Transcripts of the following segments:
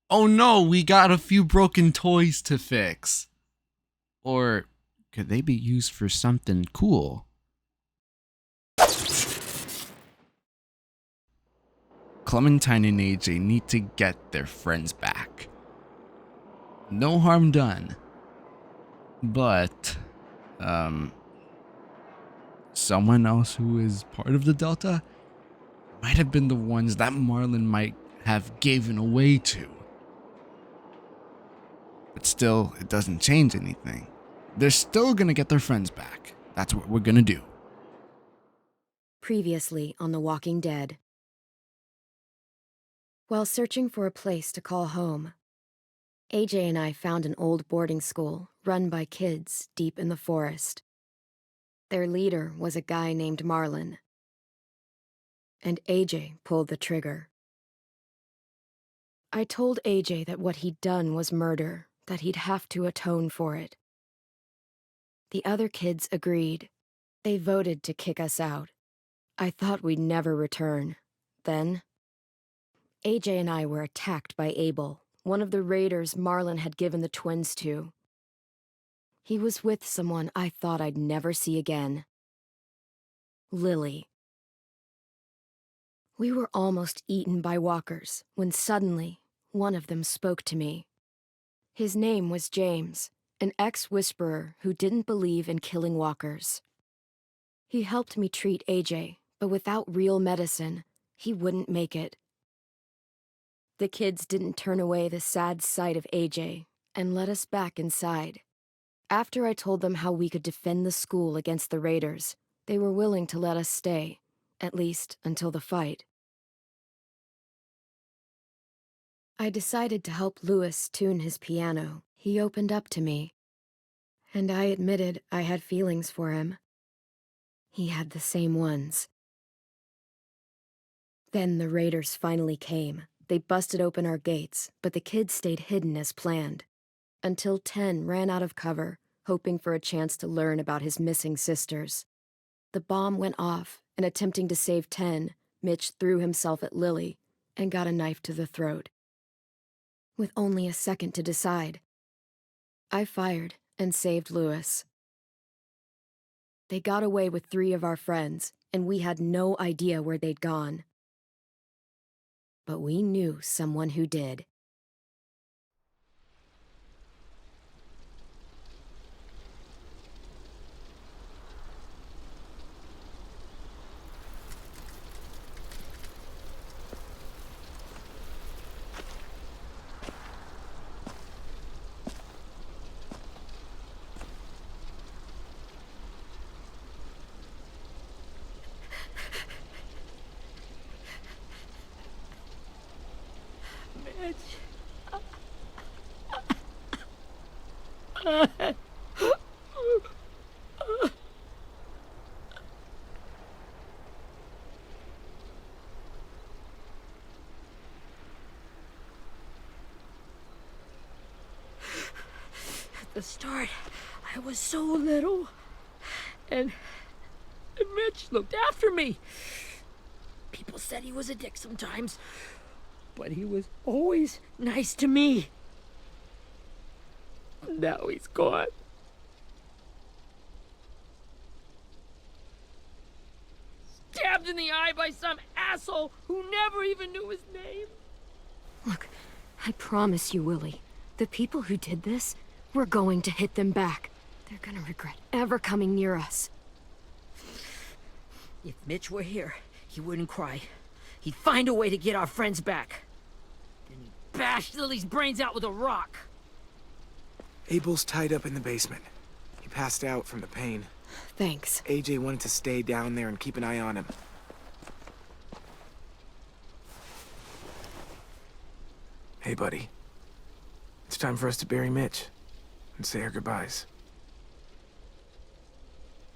Oh no, we got a few broken toys to fix. Or could they be used for something cool? Clementine and AJ need to get their friends back. No harm done. But, someone else who is part of the Delta might have been the ones that Marlon might have given away to. But still, it doesn't change anything. They're still gonna get their friends back. That's what we're gonna do. Previously on The Walking Dead. While searching for a place to call home, AJ and I found an old boarding school run by kids deep in the forest. Their leader was a guy named Marlon, and AJ pulled the trigger. I told AJ that what he'd done was murder, that he'd have to atone for it. The other kids agreed. They voted to kick us out. I thought we'd never return. Then, AJ and I were attacked by Abel, one of the raiders Marlon had given the twins to. He was with someone I thought I'd never see again. Lily. We were almost eaten by walkers when suddenly one of them spoke to me. His name was James, an ex-whisperer who didn't believe in killing walkers. He helped me treat AJ, but without real medicine, he wouldn't make it. The kids didn't turn away the sad sight of AJ and let us back inside. After I told them how we could defend the school against the raiders, they were willing to let us stay, at least until the fight. I decided to help Louis tune his piano. He opened up to me, and I admitted I had feelings for him. He had the same ones. Then the raiders finally came. They busted open our gates, but the kids stayed hidden as planned, until 10 ran out of cover, hoping for a chance to learn about his missing sisters. The bomb went off, and attempting to save 10, Mitch threw himself at Lily and got a knife to the throat. With only a second to decide, I fired and saved Louis. They got away with 3 of our friends, and we had no idea where they'd gone. But we knew someone who did. At the start, I was so little, and Mitch looked after me. People said he was a dick sometimes, but he was always nice to me. Now he's gone. Stabbed in the eye by some asshole who never even knew his name. Look, I promise you, Willie, the people who did this, we're going to hit them back. They're gonna regret ever coming near us. If Mitch were here, he wouldn't cry. He'd find a way to get our friends back. Then he'd bash Lily's brains out with a rock. Abel's tied up in the basement. He passed out from the pain. Thanks. AJ wanted to stay down there and keep an eye on him. Hey, buddy. It's time for us to bury Mitch and say our goodbyes.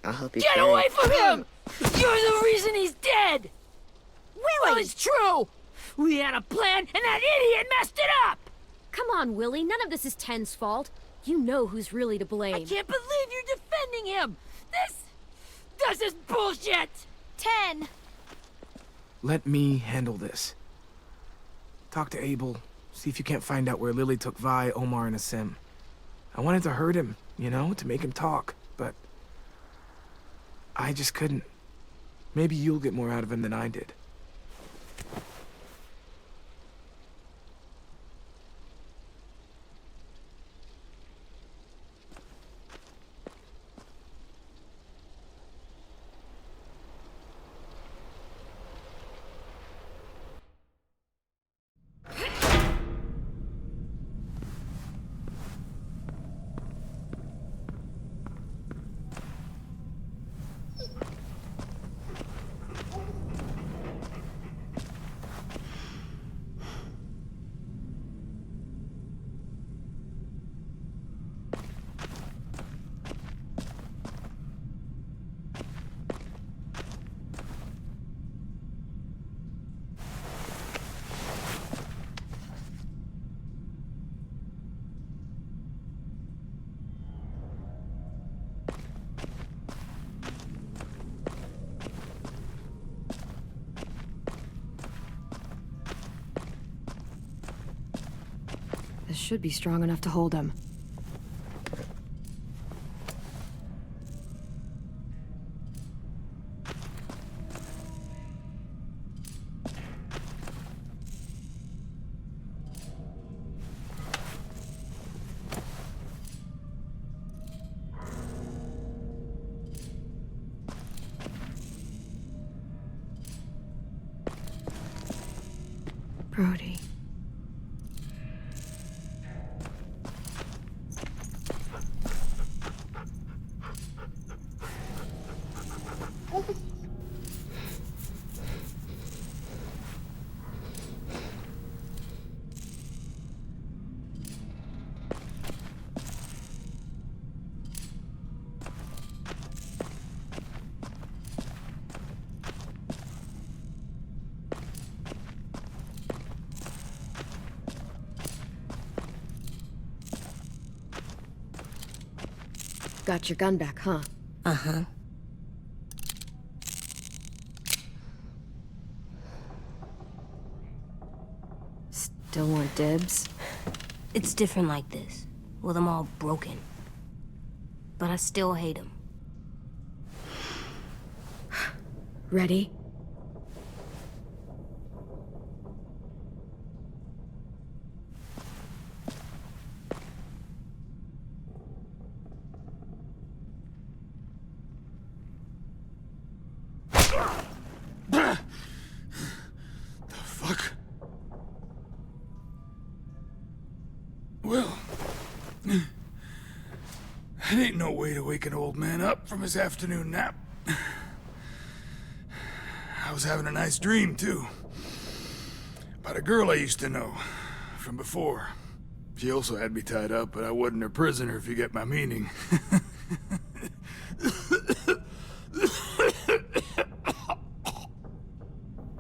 I'll help you Get carry away from him! You're the reason he's dead! Well, it's true! We had a plan, and that idiot messed it up! Come on, Willie. None of this is Ten's fault. You know who's really to blame. I can't believe you're defending him! This is bullshit! 10! Let me handle this. Talk to Abel, See if you can't find out where Lily took Vi, Omar, and Asim. I wanted to hurt him, you know, to make him talk, but I just couldn't. Maybe you'll get more out of him than I did. This should be strong enough to hold him. Brody. Got your gun back, huh? Uh-huh. Still want dibs? It's different like this, with them all broken. But I still hate him. Ready? Well, that ain't no way to wake an old man up from his afternoon nap. I was having a nice dream, too. About a girl I used to know from before. She also had me tied up, but I wasn't her prisoner, if you get my meaning.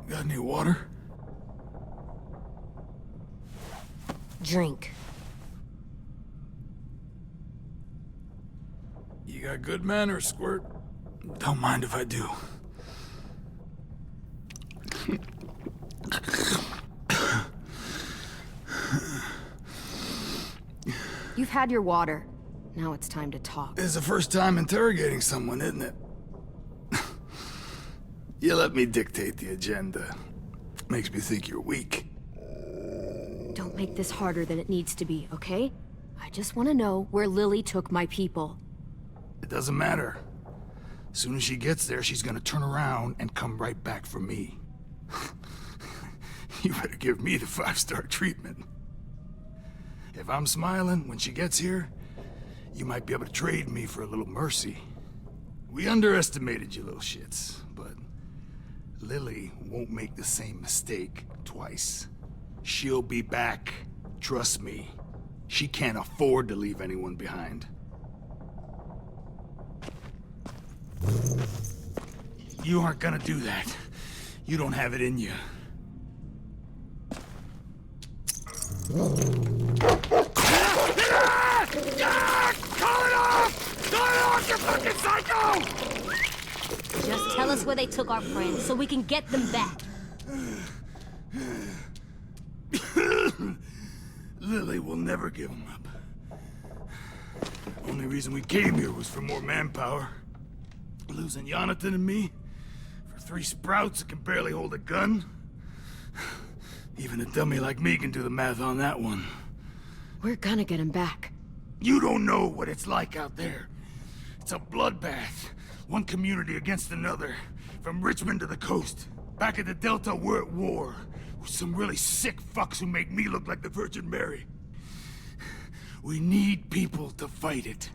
Got any water? Drink. You got good manners, Squirt. Don't mind if I do. You've had your water. Now it's time to talk. It's the first time interrogating someone, isn't it? You let me dictate the agenda. Makes me think you're weak. Don't make this harder than it needs to be, okay? I just want to know where Lily took my people. It doesn't matter. As soon as she gets there, she's gonna turn around and come right back for me. You better give me the 5-star treatment. If I'm smiling when she gets here, you might be able to trade me for a little mercy. We underestimated you little shits, but Lily won't make the same mistake twice. She'll be back. Trust me. She can't afford to leave anyone behind. You aren't gonna do that. You don't have it in you. Call it off! Call it off, you fucking psycho! Just tell us where they took our friends so we can get them back. Lily will never give him up. Only reason we came here was for more manpower. Losing Jonathan and me for 3 sprouts that can barely hold a gun. Even a dummy like me can do the math on that one. We're gonna get him back. You don't know what it's like out there. It's a bloodbath. One community against another. From Richmond to the coast. Back at the Delta, we're at war. With some really sick fucks who make me look like the Virgin Mary. We need people to fight it.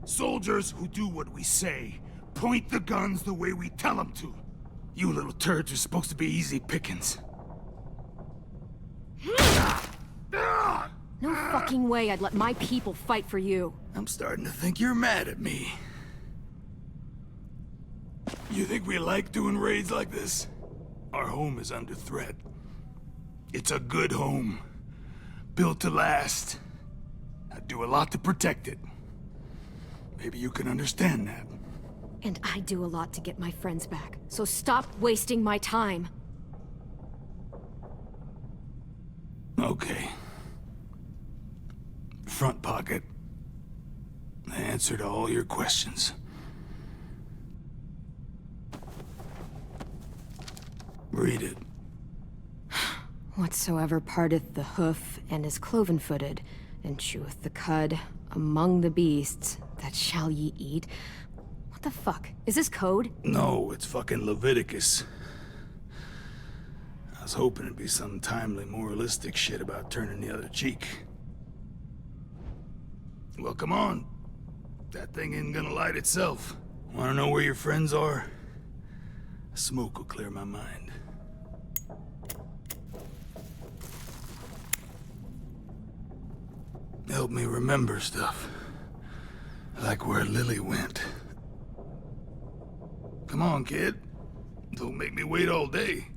Soldiers who do what we say. Point the guns the way we tell them to. You little turds are supposed to be easy pickings. No fucking way I'd let my people fight for you. I'm starting to think you're mad at me. You think we like doing raids like this? Our home is under threat. It's a good home. Built to last. I'd do a lot to protect it. Maybe you can understand that. And I do a lot to get my friends back. So stop wasting my time. Okay. Front pocket. The answer to all your questions. Read it. Whatsoever parteth the hoof and is cloven-footed, and cheweth the cud among the beasts, that shall ye eat. What the fuck? Is this code? No, it's fucking Leviticus. I was hoping it'd be some timely, moralistic shit about turning the other cheek. Well, come on. That thing ain't gonna light itself. Wanna know where your friends are? Smoke will clear my mind. Help me remember stuff. Like where Lily went. Come on, kid. Don't make me wait all day.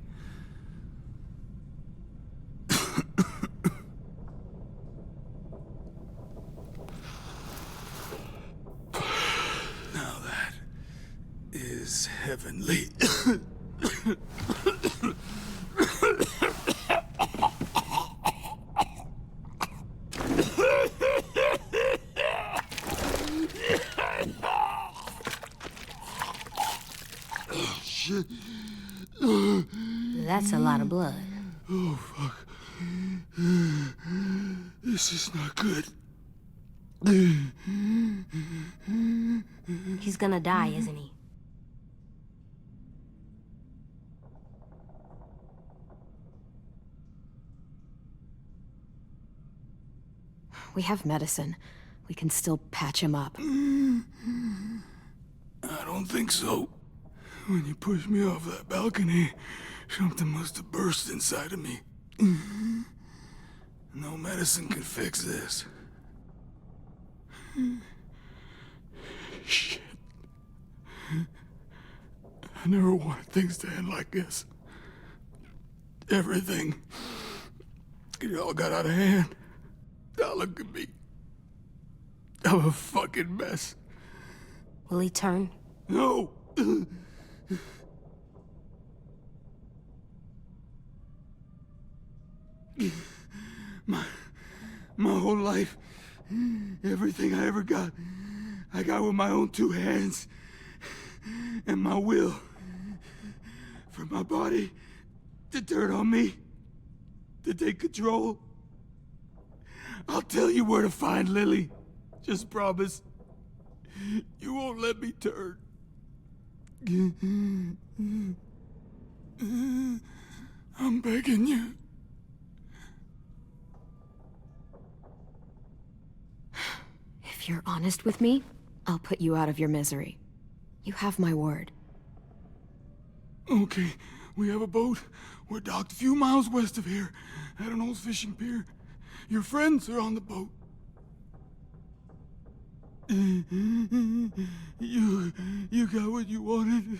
Now that is heavenly. That's a lot of blood. Oh, fuck. This is not good. He's gonna die, isn't he? We have medicine. We can still patch him up. I don't think so. When you pushed me off that balcony, something must have burst inside of me. No medicine can fix this. Shit. I never wanted things to end like this. Everything. It all got out of hand. Now look at me. I'm a fucking mess. Will he turn? No! My whole life, everything I ever got, I got with my own 2 hands and my will. For my body to turn on me, to take control. I'll tell you where to find Lily. Just promise. You won't let me turn. I'm begging you. If you're honest with me, I'll put you out of your misery. You have my word. Okay, we have a boat. We're docked a few miles west of here, at an old fishing pier. Your friends are on the boat. You got what you wanted.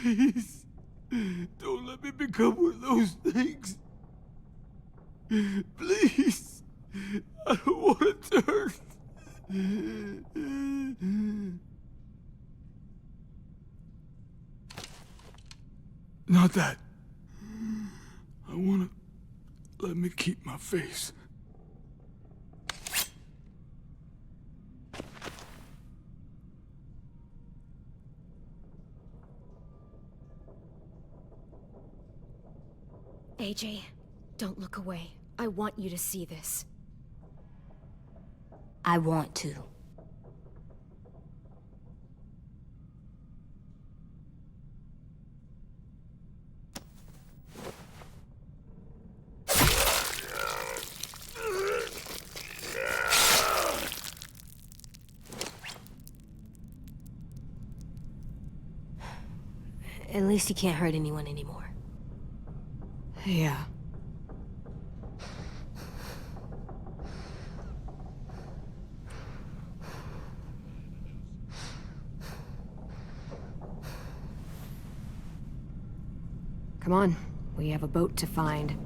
Please, don't let me become one of those things. Please, I don't want to turn. Not that. I want to let me keep my face. AJ, don't look away. I want you to see this. I want to. At least he can't hurt anyone anymore. Yeah. Come on, we have a boat to find.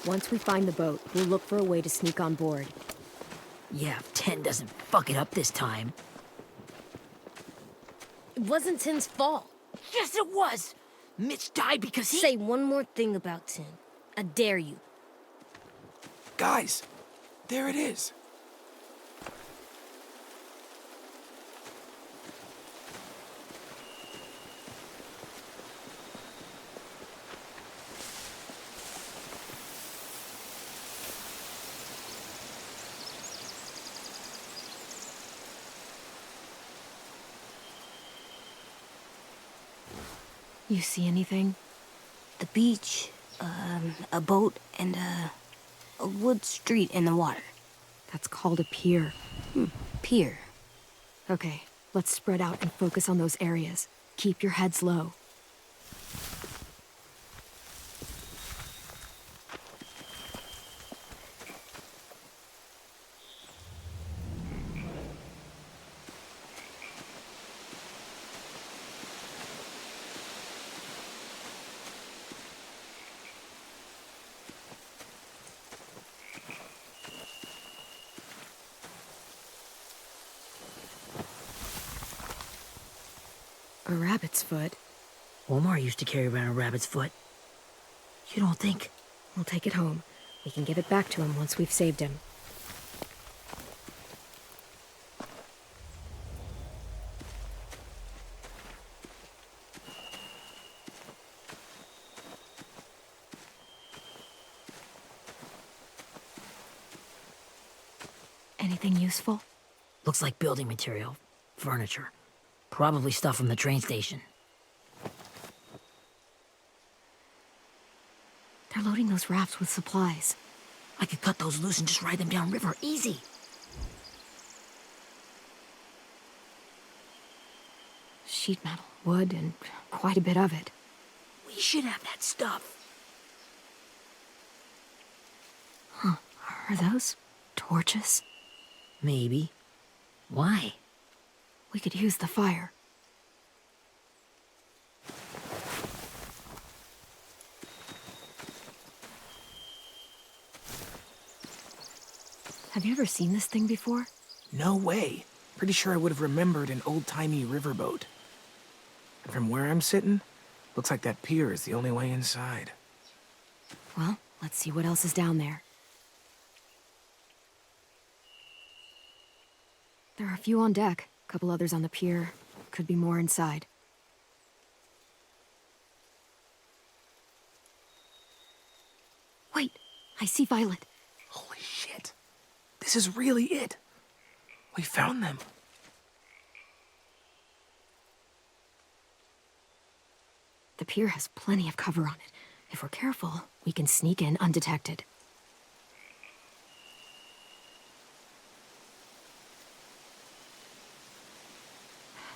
Once we find the boat, we'll look for a way to sneak on board. Yeah, if 10 doesn't fuck it up this time. It wasn't Tin's fault. Yes, it was! Mitch died because he— Say one more thing about Tin. I dare you. Guys, there it is. You see anything? The beach, a boat, and a wood street in the water. That's called a pier. Pier. Okay, let's spread out and focus on those areas. Keep your heads low. A rabbit's foot. Omar used to carry around a rabbit's foot. You don't think? We'll take it home. We can give it back to him once we've saved him. Anything useful? Looks like building material. Furniture. Probably stuff from the train station. They're loading those rafts with supplies. I could cut those loose and just ride them downriver. Easy. Sheet metal, wood, and quite a bit of it. We should have that stuff. Are those torches? Maybe. Why? We could use the fire. Have you ever seen this thing before? No way. Pretty sure I would have remembered an old-timey riverboat. And from where I'm sitting, looks like that pier is the only way inside. Well, let's see what else is down there. There are a few on deck, a couple others on the pier. Could be more inside. Wait, I see Violet. Holy shit. This is really it. We found them. The pier has plenty of cover on it. If we're careful, we can sneak in undetected.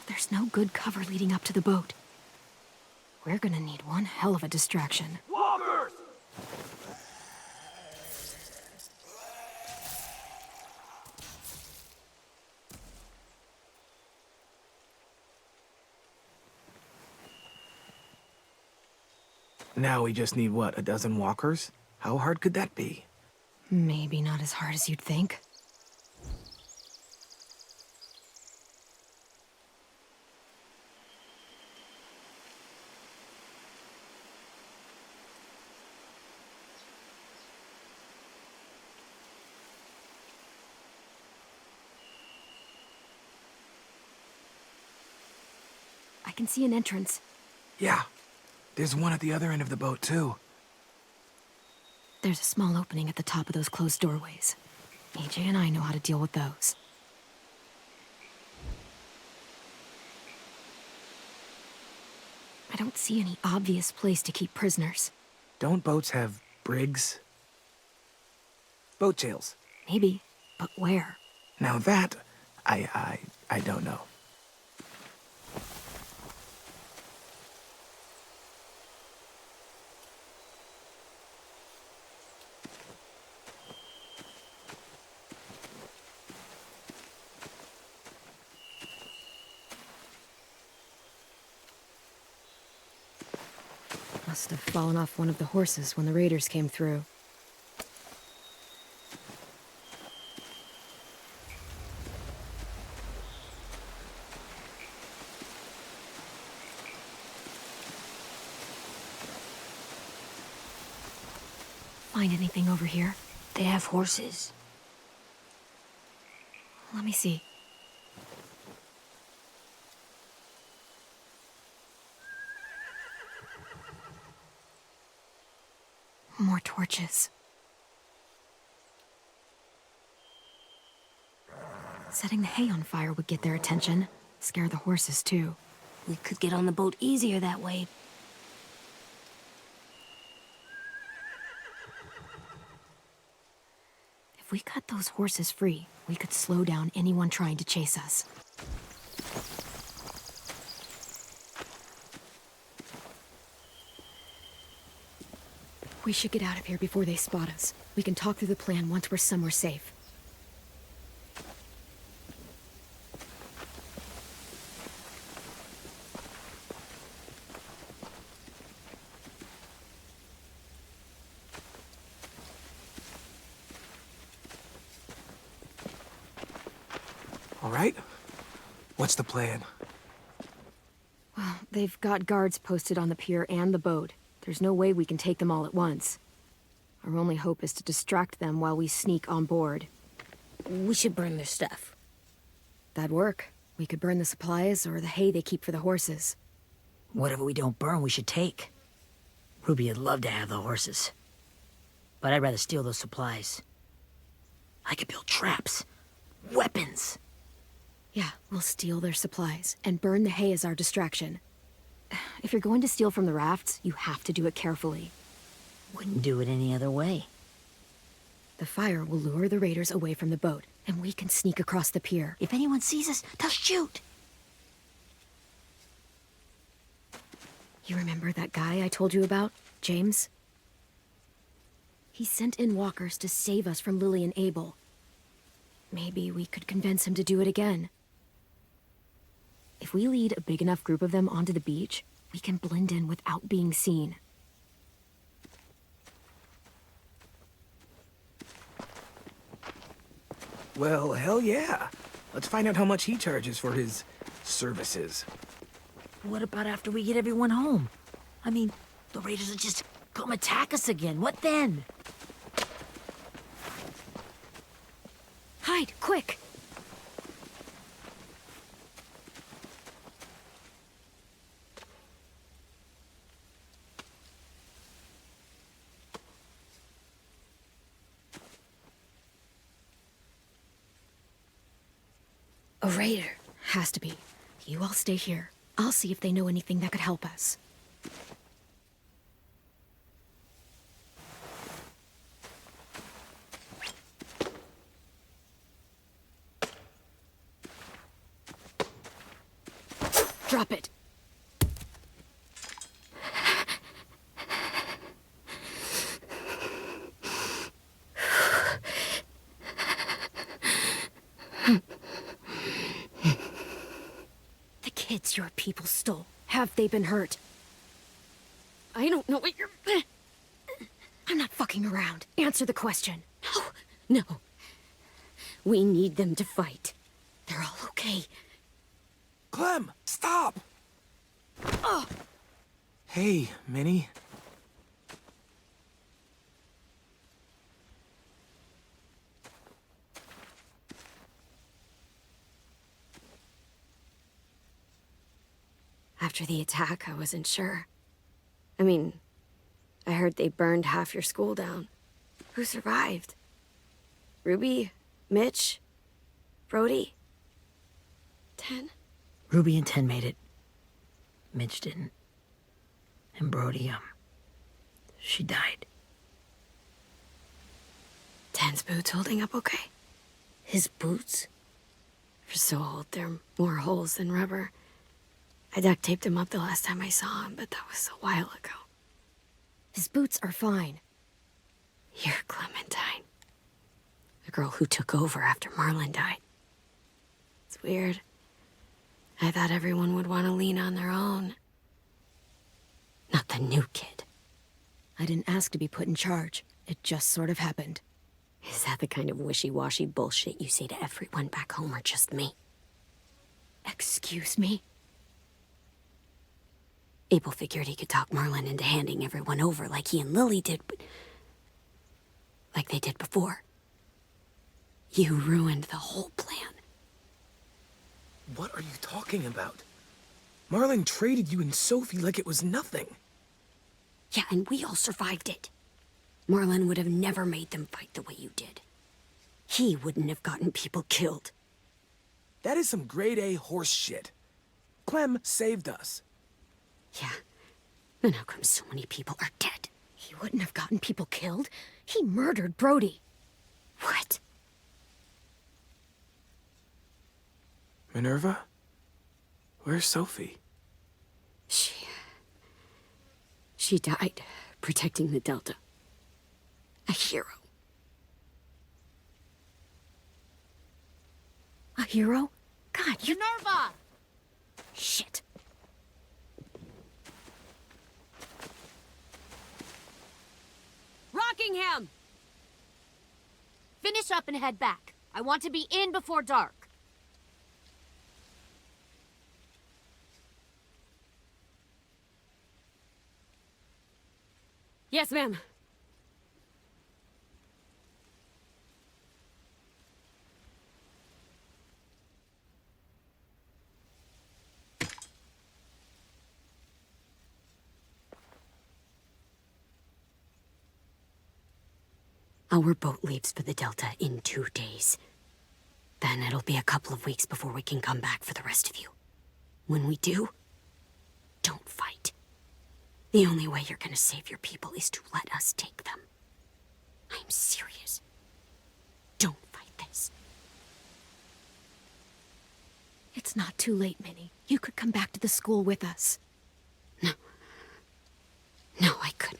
There's no good cover leading up to the boat. We're gonna need one hell of a distraction. Walkers! Now we just need, what, a dozen walkers? How hard could that be? Maybe not as hard as you'd think. I can see an entrance. Yeah. There's one at the other end of the boat, too. There's a small opening at the top of those closed doorways. AJ and I know how to deal with those. I don't see any obvious place to keep prisoners. Don't boats have brigs? Boat jails. Maybe, but where? Now that, I don't know. Must have fallen off one of the horses when the raiders came through. Find anything over here? They have horses. Let me see. More torches. Setting the hay on fire would get their attention. Scare the horses, too. We could get on the boat easier that way. If we cut those horses free, we could slow down anyone trying to chase us. We should get out of here before they spot us. We can talk through the plan once we're somewhere safe. All right? What's the plan? Well, they've got guards posted on the pier and the boat. There's no way we can take them all at once. Our only hope is to distract them while we sneak on board. We should burn their stuff. That'd work. We could burn the supplies or the hay they keep for the horses. Whatever we don't burn, we should take. Ruby'd love to have the horses. But I'd rather steal those supplies. I could build traps. Weapons. Yeah, we'll steal their supplies and burn the hay as our distraction. If you're going to steal from the rafts, you have to do it carefully. Wouldn't do it any other way. The fire will lure the raiders away from the boat, and we can sneak across the pier. If anyone sees us, they'll shoot. You remember that guy I told you about, James? He sent in walkers to save us from Lily and Abel. Maybe we could convince him to do it again. If we lead a big enough group of them onto the beach, we can blend in without being seen. Well, hell yeah. Let's find out how much he charges for his services. What about after we get everyone home? I mean, the raiders will just come attack us again. What then? Hide, quick! A raider. Has to be. You all stay here. I'll see if they know anything that could help us. Drop it. The kids your people stole. Have they been hurt? I don't know what you're... I'm not fucking around. Answer the question. No. No. We need them to fight. They're all okay. Clem, stop! Hey, Minnie. After the attack, I wasn't sure. I mean, I heard they burned half your school down. Who survived? Ruby? Mitch? Brody? 10? Ruby and 10 made it. Mitch didn't. And Brody, she died. 10's boots holding up okay? His boots? They're so old, they're more holes than rubber. I duct taped him up the last time I saw him, but that was a while ago. His boots are fine. You're Clementine. The girl who took over after Marlon died. It's weird. I thought everyone would want to lean on their own. Not the new kid. I didn't ask to be put in charge. It just sort of happened. Is that the kind of wishy-washy bullshit you say to everyone back home, or just me? Excuse me? Abel figured he could talk Marlon into handing everyone over like he and Lily did, but... like they did before. You ruined the whole plan. What are you talking about? Marlon traded you and Sophie like it was nothing. Yeah, and we all survived it. Marlon would have never made them fight the way you did. He wouldn't have gotten people killed. That is some grade A horse shit. Clem saved us. Yeah, and how come so many people are dead? He wouldn't have gotten people killed. He murdered Brody. What? Minerva? Where's Sophie? She died protecting the Delta. A hero. A hero? God, you... Minerva! Shit. Rockingham! Finish up and head back. I want to be in before dark. Yes, ma'am. Our boat leaves for the Delta in 2 days. Then it'll be a couple of weeks before we can come back for the rest of you. When we do, don't fight. The only way you're gonna save your people is to let us take them. I'm serious. Don't fight this. It's not too late, Minnie. You could come back to the school with us. No. No, I couldn't.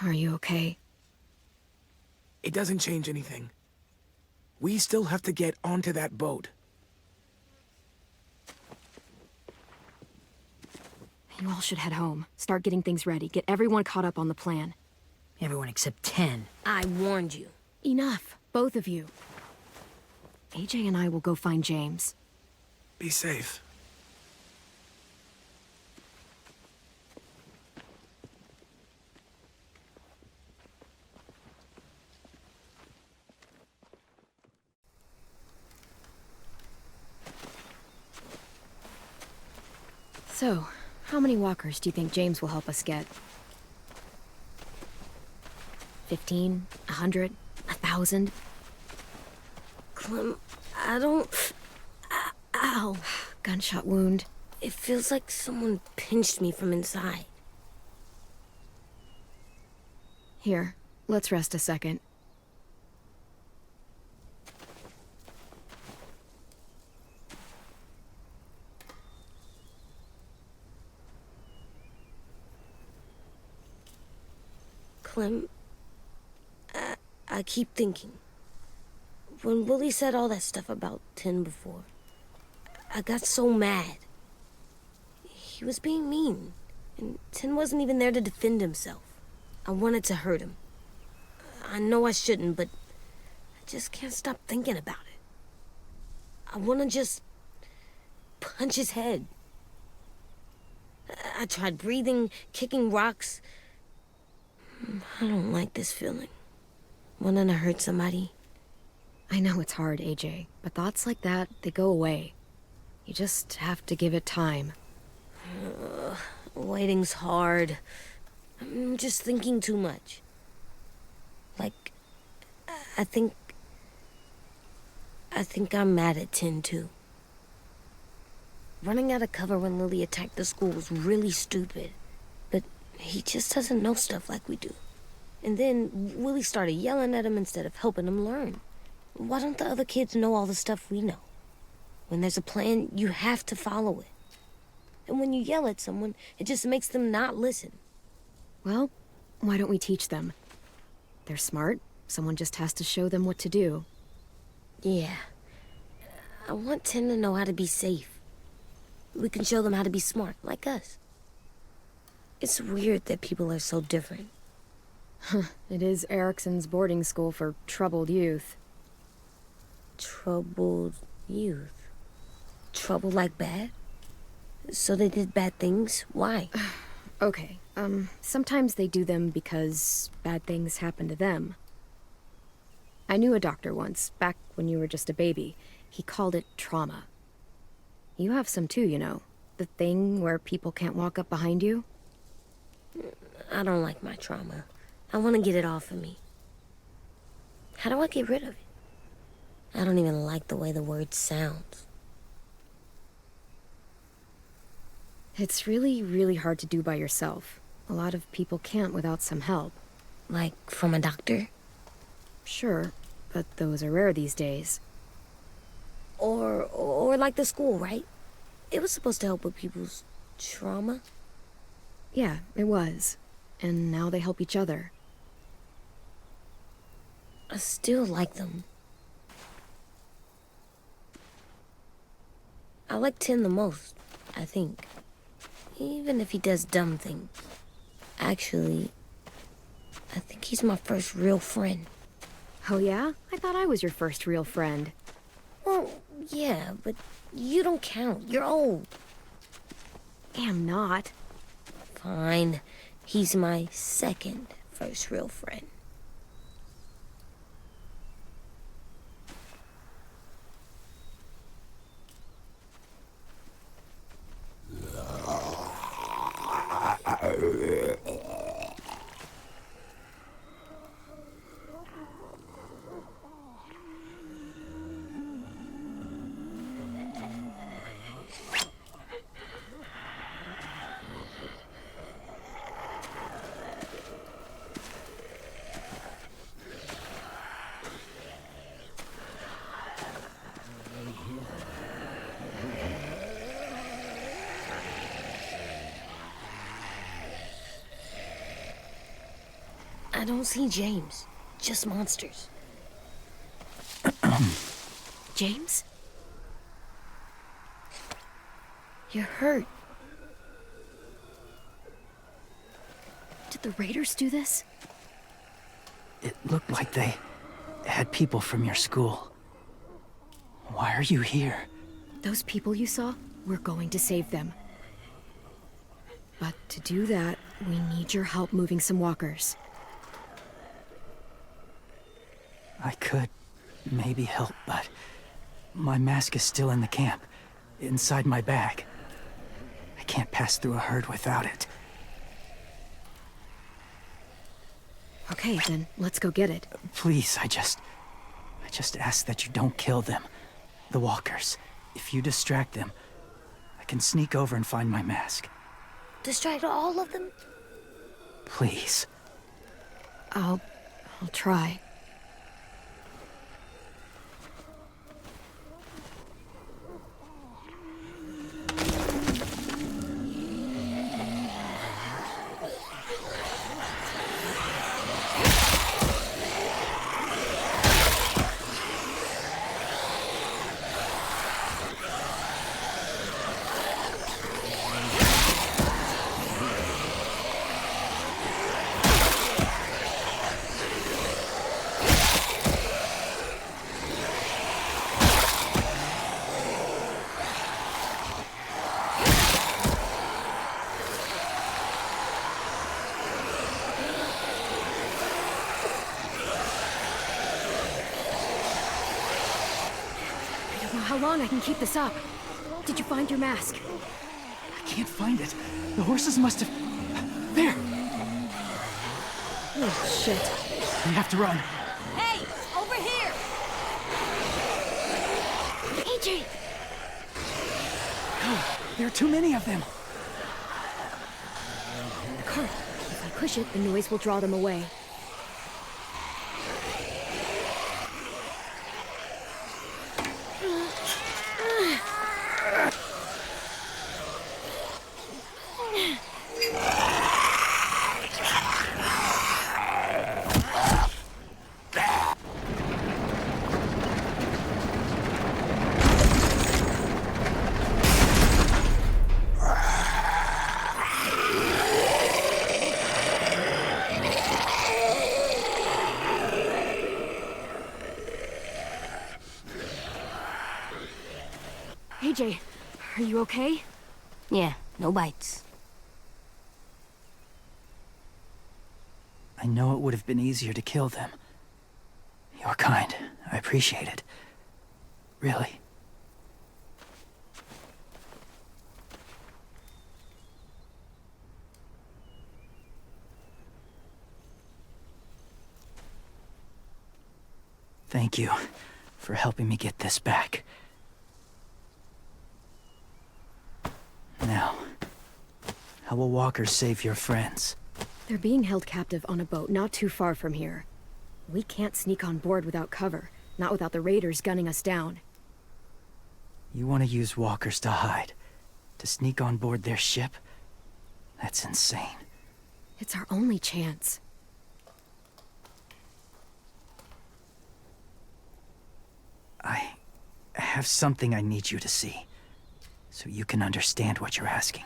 Are you okay? It doesn't change anything. We still have to get onto that boat. You all should head home. Start getting things ready. Get everyone caught up on the plan. Everyone except 10. I warned you. Enough, both of you. AJ and I will go find James. Be safe. So, how many walkers do you think James will help us get? 15? 100? 1,000? Clem, I don't... Ow. Gunshot wound. It feels like someone pinched me from inside. Here, let's rest a second. Clem, I keep thinking. When Willie said all that stuff about 10 before, I got so mad. He was being mean, and 10 wasn't even there to defend himself. I wanted to hurt him. I know I shouldn't, but I just can't stop thinking about it. I want to just punch his head. I tried breathing, kicking rocks. I don't like this feeling. Wanting to hurt somebody. I know it's hard, AJ, but thoughts like that, they go away. You just have to give it time. Waiting's hard. I'm just thinking too much. Like, I think I'm mad at 10 too. Running out of cover when Lily attacked the school was really stupid. But he just doesn't know stuff like we do. And then Willie started yelling at him instead of helping him learn. Why don't the other kids know all the stuff we know? When there's a plan, you have to follow it. And when you yell at someone, it just makes them not listen. Well, why don't we teach them? They're smart. Someone just has to show them what to do. Yeah. I want 10 to know how to be safe. We can show them how to be smart, like us. It's weird that people are so different. It is Erickson's boarding school for troubled youth. Troubled youth? Trouble like bad? So they did bad things? Why? Okay, sometimes they do them because bad things happen to them. I knew a doctor once, back when you were just a baby. He called it trauma. You have some too, you know. The thing where people can't walk up behind you. I don't like my trauma. I want to get it off of me. How do I get rid of it? I don't even like the way the word sounds. It's really, really hard to do by yourself. A lot of people can't without some help. Like, from a doctor? Sure, but those are rare these days. Or like the school, right? It was supposed to help with people's trauma. Yeah, it was. And now they help each other. I still like them. I like 10 the most, I think. Even if he does dumb things. Actually, I think he's my first real friend. Oh yeah? I thought I was your first real friend. Well, yeah, but you don't count. You're old. Am not. Fine. He's my second first real friend. I don't see James. just monsters. James? You're hurt. Did the raiders do this? It looked like they had people from your school. Why are you here? Those people you saw, we're going to save them. But to do that, we need your help moving some walkers. I could maybe help, but my mask is still in the camp, inside my bag. I can't pass through a herd without it. Okay, then let's go get it. Please, I just ask that you don't kill them. The walkers. If you distract them, I can sneak over and find my mask. Distract all of them? Please. I'll try. How long I can keep this up? Did you find your mask? I can't find it. The horses must have... There! Oh, shit. We have to run. Hey, over here! AJ! There are too many of them. The cart. If I push it, the noise will draw them away. AJ, are you okay? Yeah, no bites. I know it would have been easier to kill them. You're kind. I appreciate it. Really. Thank you for helping me get this back. Now, how will walkers save your friends? They're being held captive on a boat not too far from here. We can't sneak on board without cover, not without the raiders gunning us down. You want to use walkers to hide? To sneak on board their ship? That's insane. It's our only chance. I have something I need you to see, so you can understand what you're asking.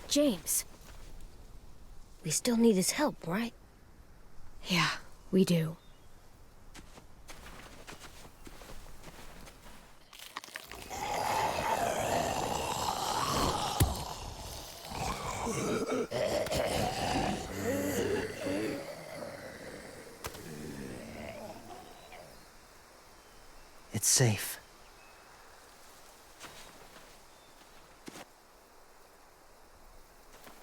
James. We still need his help, right? Yeah, we do. It's safe.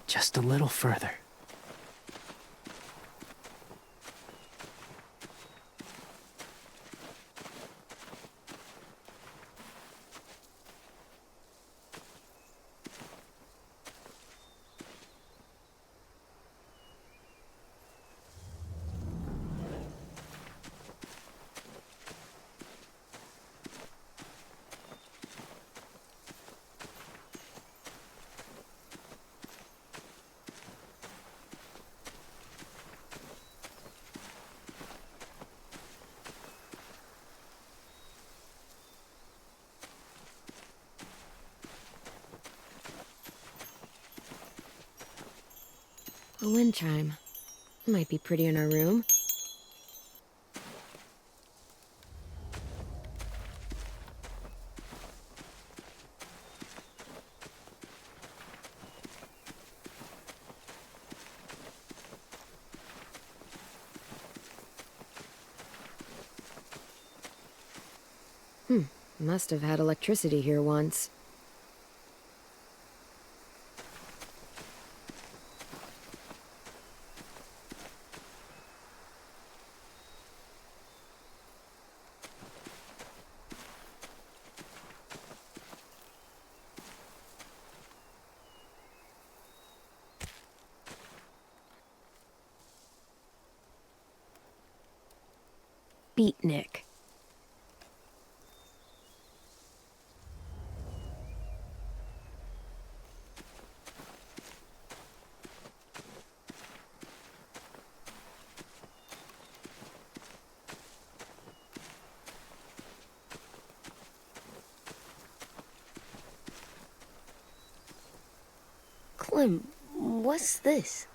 Just a little further. A wind chime. Might be pretty in our room. Must have had electricity here once. Beatnik. Clem, what's this?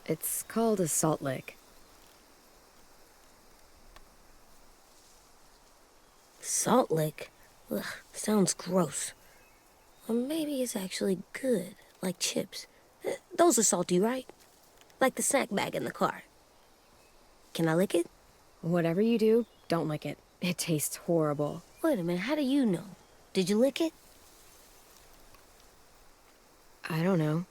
It's called a salt lick. Salt lick? Ugh, sounds gross. Or maybe it's actually good, like chips. Those are salty, right? Like the snack bag in the car. Can I lick it? Whatever you do, don't lick it. It tastes horrible. Wait a minute, how do you know? Did you lick it? I don't know.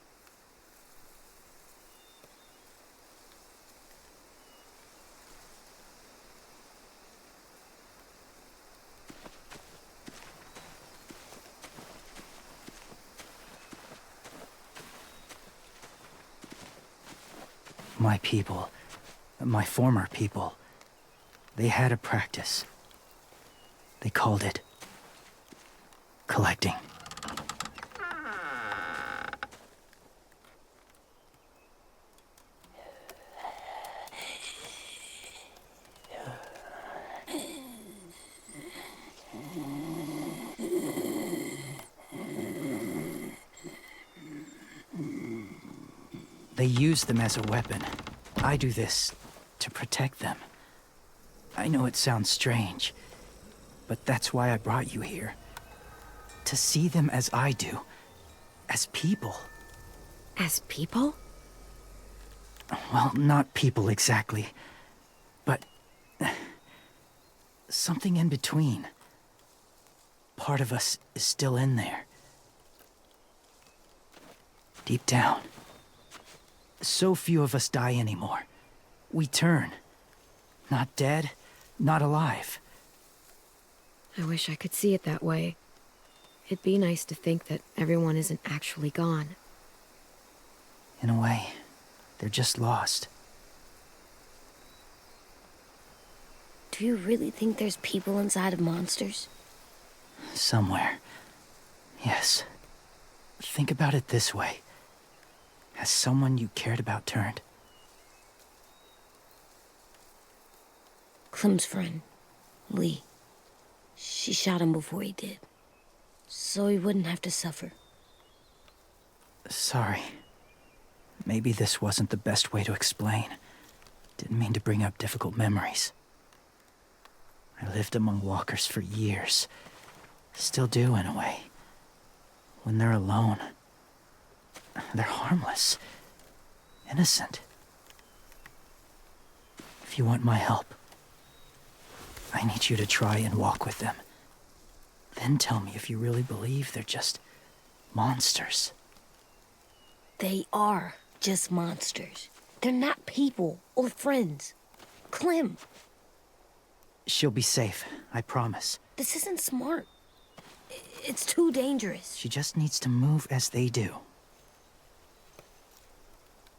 My people, my former people, they had a practice. They called it collecting. They use them as a weapon. I do this to protect them. I know it sounds strange, but that's why I brought you here. To see them as I do, as people. As people? Well, not people exactly, but something in between. Part of us is still in there. Deep down. So few of us die anymore. We turn. Not dead, not alive. I wish I could see it that way. It'd be nice to think that everyone isn't actually gone. In a way, they're just lost. Do you really think there's people inside of monsters? Somewhere. Yes. Think about it this way. Has someone you cared about turned? Clem's friend, Lee. She shot him before he did. So he wouldn't have to suffer. Sorry. Maybe this wasn't the best way to explain. Didn't mean to bring up difficult memories. I lived among walkers for years. Still do, in a way. When they're alone, they're harmless. Innocent. If you want my help, I need you to try and walk with them. Then tell me if you really believe they're just monsters. They are just monsters. They're not people or friends. Clem, She'll be safe, I promise. this isn't smart. It's too dangerous. She just needs to move as they do.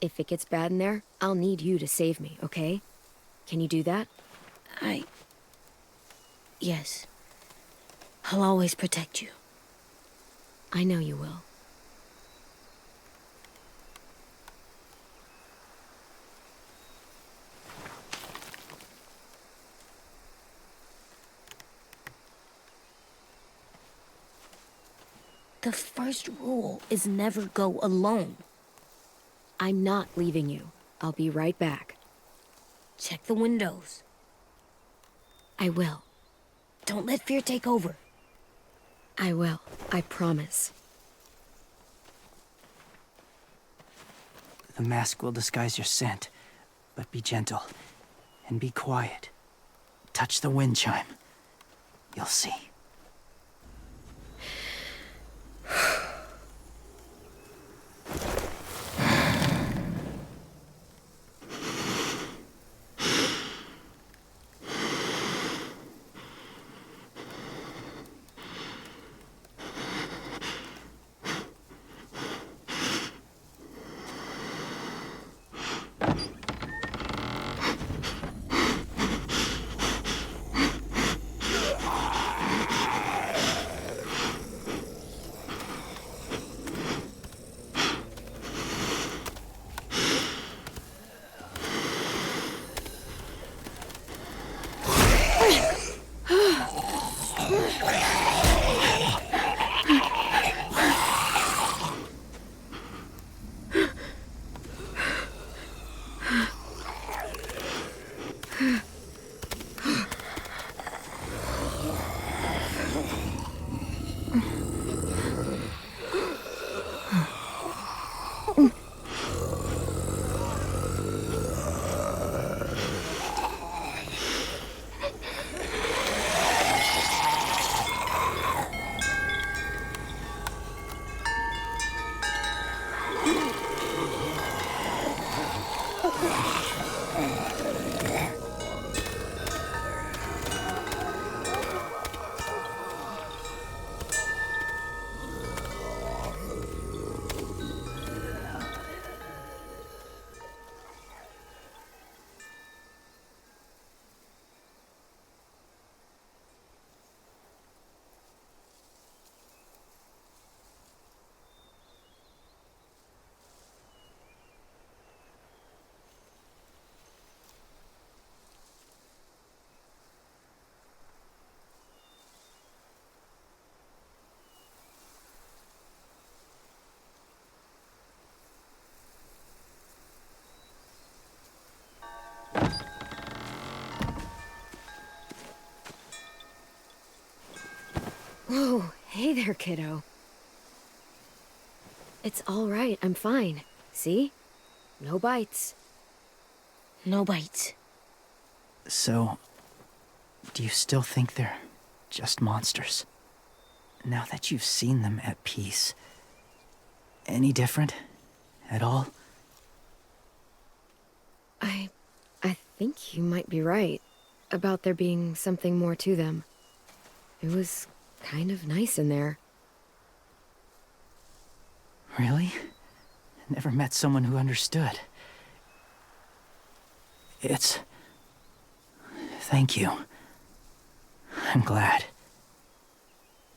If it gets bad in there, I'll need you to save me, okay? Can you do that? Yes. I'll always protect you. I know you will. The first rule is never go alone. I'm not leaving you. I'll be right back. Check the windows. I will. Don't let fear take over. I will. I promise. The mask will disguise your scent, but be gentle and be quiet. Touch the wind chime. You'll see. Whoa, hey there, kiddo. It's all right, I'm fine. See? No bites. No bites. So, do you still think they're just monsters? Now that you've seen them at peace, any different at all? I think you might be right about there being something more to them. It was kind of nice in there. Really? Never met someone who understood. Thank you. I'm glad.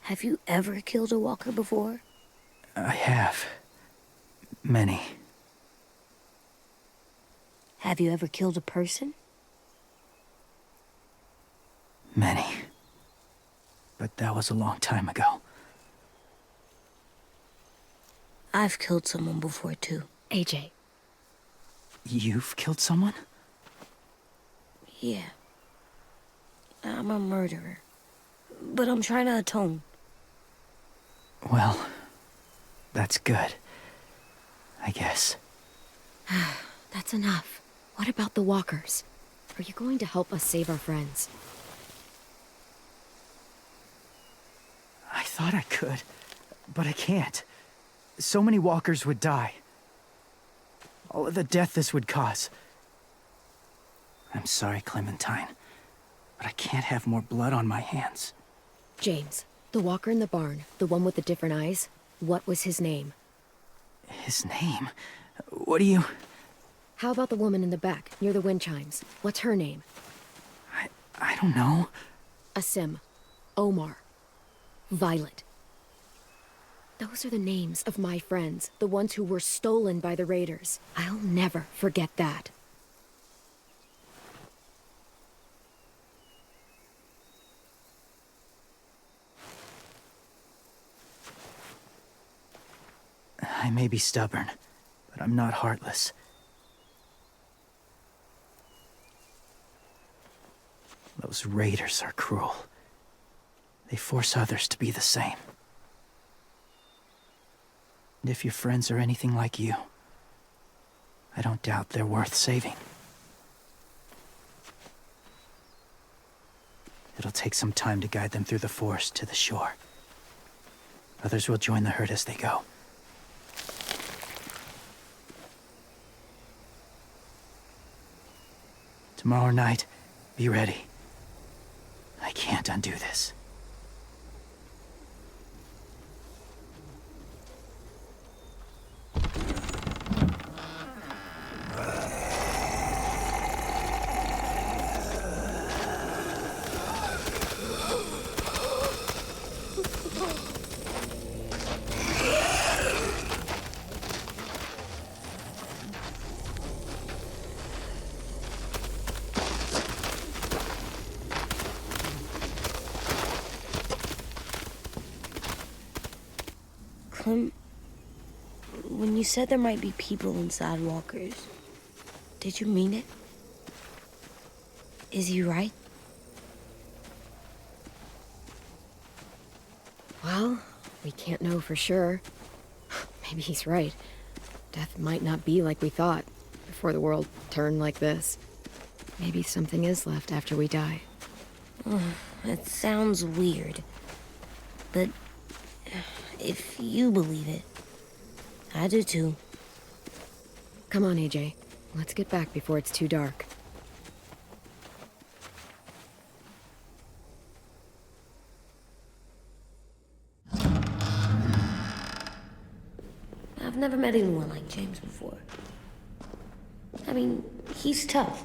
Have you ever killed a walker before? I have. Many. Have you ever killed a person? Many. But that was a long time ago. I've killed someone before, too. AJ. You've killed someone? Yeah. I'm a murderer. But I'm trying to atone. Well, that's good. I guess. That's enough. What about the walkers? Are you going to help us save our friends? I thought I could, but I can't. So many walkers would die. All of the death this would cause. I'm sorry, Clementine, but I can't have more blood on my hands. James, the walker in the barn, the one with the different eyes, what was his name? His name? What do you... How about the woman in the back, near the wind chimes? What's her name? I don't know. Asim. Omar. Violet. Those are the names of my friends, the ones who were stolen by the raiders. I'll never forget that. I may be stubborn, but I'm not heartless. Those raiders are cruel. They force others to be the same. And if your friends are anything like you, I don't doubt they're worth saving. It'll take some time to guide them through the forest to the shore. Others will join the herd as they go. Tomorrow night, be ready. I can't undo this. When you said there might be people inside walkers, did you mean it? Is he right? Well, we can't know for sure. Maybe he's right. Death might not be like we thought before the world turned like this. Maybe something is left after we die. It sounds weird, but if you believe it, I do too. Come on, AJ. Let's get back before it's too dark. I've never met anyone like James before. I mean, he's tough.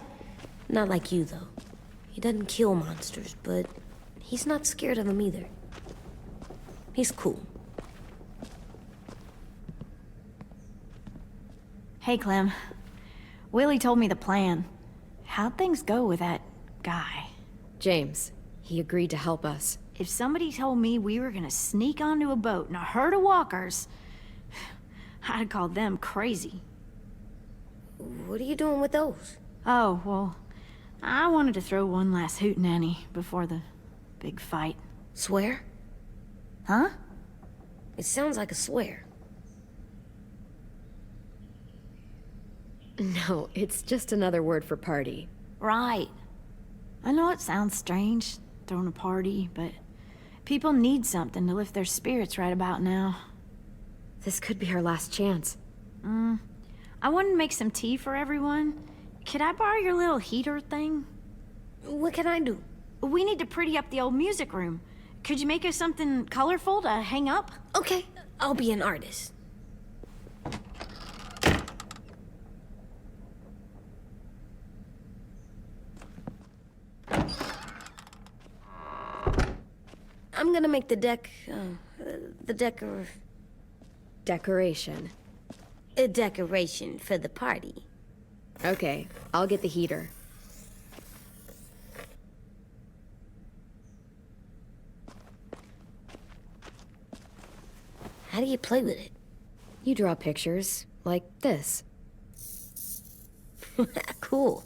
Not like you, though. He doesn't kill monsters, but he's not scared of them either. He's cool. Hey, Clem. Willie told me the plan. How'd things go with that guy? James, he agreed to help us. If somebody told me we were gonna sneak onto a boat in a herd of walkers, I'd call them crazy. What are you doing with those? Oh, well, I wanted to throw one last hootenanny before the big fight. Swear? Huh? It sounds like a swear. No, it's just another word for party. Right. I know it sounds strange, throwing a party, but people need something to lift their spirits right about now. This could be our last chance. I wanted to make some tea for everyone. Could I borrow your little heater thing? What can I do? We need to pretty up the old music room. Could you make us something colorful to hang up? Okay, I'll be an artist. I'm gonna make the Decoration. a decoration for the party. Okay, I'll get the heater. How do you play with it? You draw pictures, like this. Cool.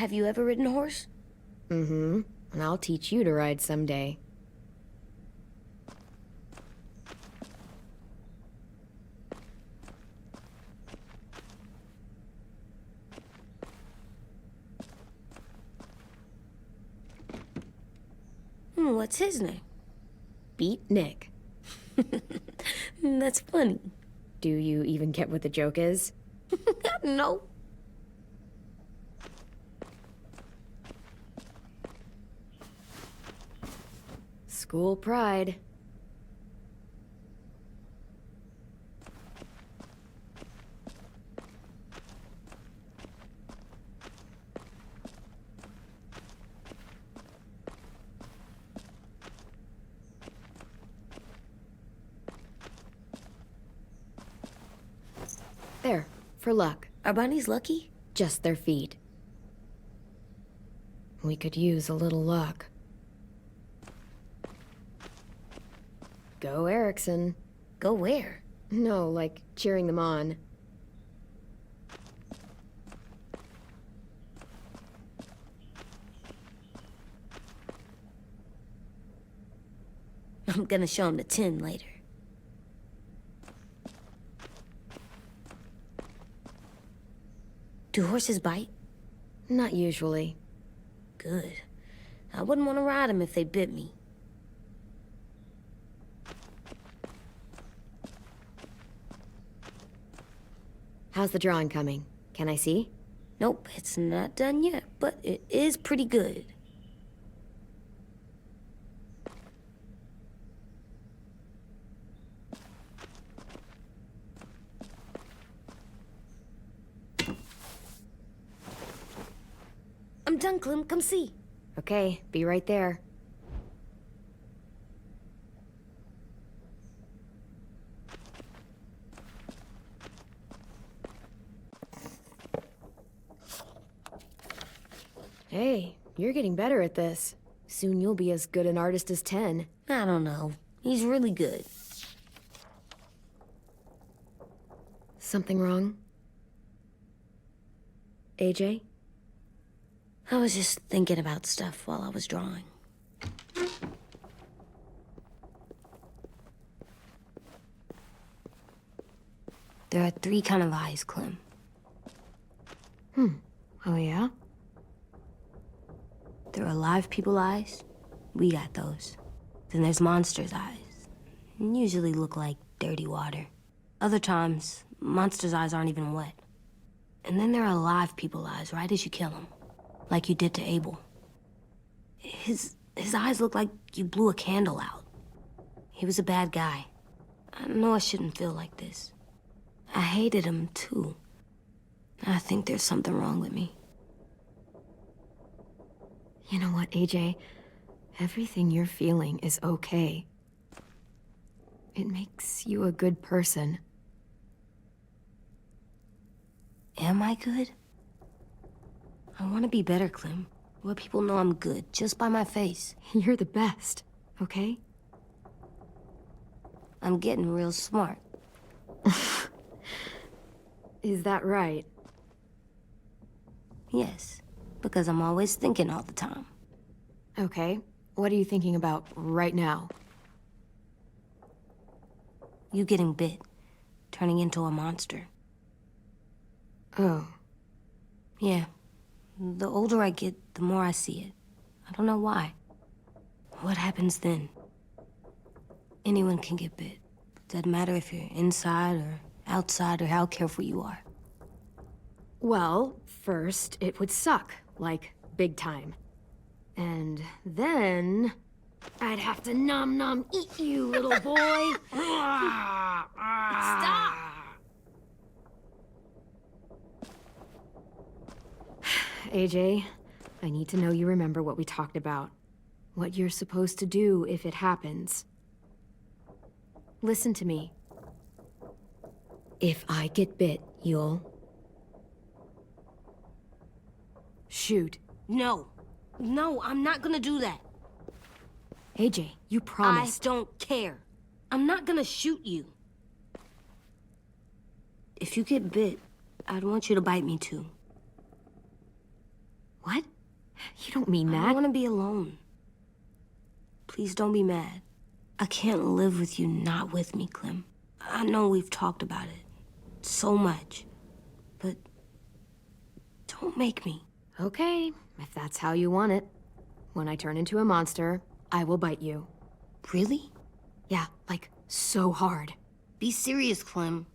Have you ever ridden a horse? Mm-hmm. And I'll teach you to ride someday. What's his name? Beat Nick. That's funny. Do you even get what the joke is? No. School pride. There, for luck. Are bunnies lucky? Just their feet. We could use a little luck. Go Erickson. Go where? No, like cheering them on. I'm gonna show him the tin later. Do horses bite? Not usually. Good. I wouldn't want to ride them if they bit me. How's the drawing coming? Can I see? Nope, it's not done yet, but it is pretty good. I'm done, Clem. Come see. Okay, be right there. Hey, you're getting better at this. Soon you'll be as good an artist as 10. I don't know. He's really good. Something wrong? AJ? I was just thinking about stuff while I was drawing. There are 3 kind of eyes, Clem. Oh yeah? There are live people eyes. We got those. Then there's monsters' eyes. Usually look like dirty water. Other times, monsters' eyes aren't even wet. And then there are live people eyes right as you kill them. Like you did to Abel. His eyes look like you blew a candle out. He was a bad guy. I know I shouldn't feel like this. I hated him, too. I think there's something wrong with me. You know what, AJ? Everything you're feeling is okay. It makes you a good person. Am I good? I want to be better, Clem. Let people know I'm good, just by my face. You're the best, okay? I'm getting real smart. Is that right? Yes, because I'm always thinking all the time. Okay. What are you thinking about right now? You getting bit, turning into a monster. Oh. Yeah. The older I get, the more I see it. I don't know why. What happens then? Anyone can get bit. Doesn't matter if you're inside or outside or how careful you are. Well, first, it would suck. Like, big time. And then... I'd have to nom eat you, little boy. Stop! AJ, I need to know you remember what we talked about. What you're supposed to do if it happens. Listen to me. If I get bit, you'll... shoot. No. No, I'm not gonna do that. AJ, you promised. I don't care. I'm not gonna shoot you. If you get bit, I'd want you to bite me too. What? don't mean I that. don't want to be alone. Please don't be mad. I can't live with you not with me, Clem. I know we've talked about it so much, but don't make me. Okay, if that's how you want it. When I turn into a monster, I will bite you. Really? Yeah, like so hard. Be serious, Clem.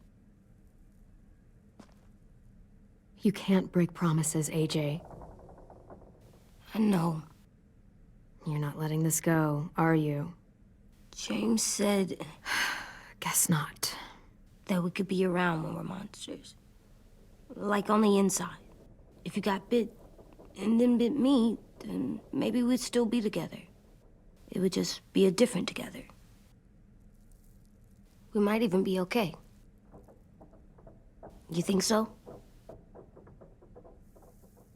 You can't break promises, AJ. I know. You're not letting this go, are you? James said Guess not. that we could be around when we're monsters. Like on the inside. If you got bit and then bit me, then maybe we'd still be together. It would just be a different together. We might even be okay. You think so?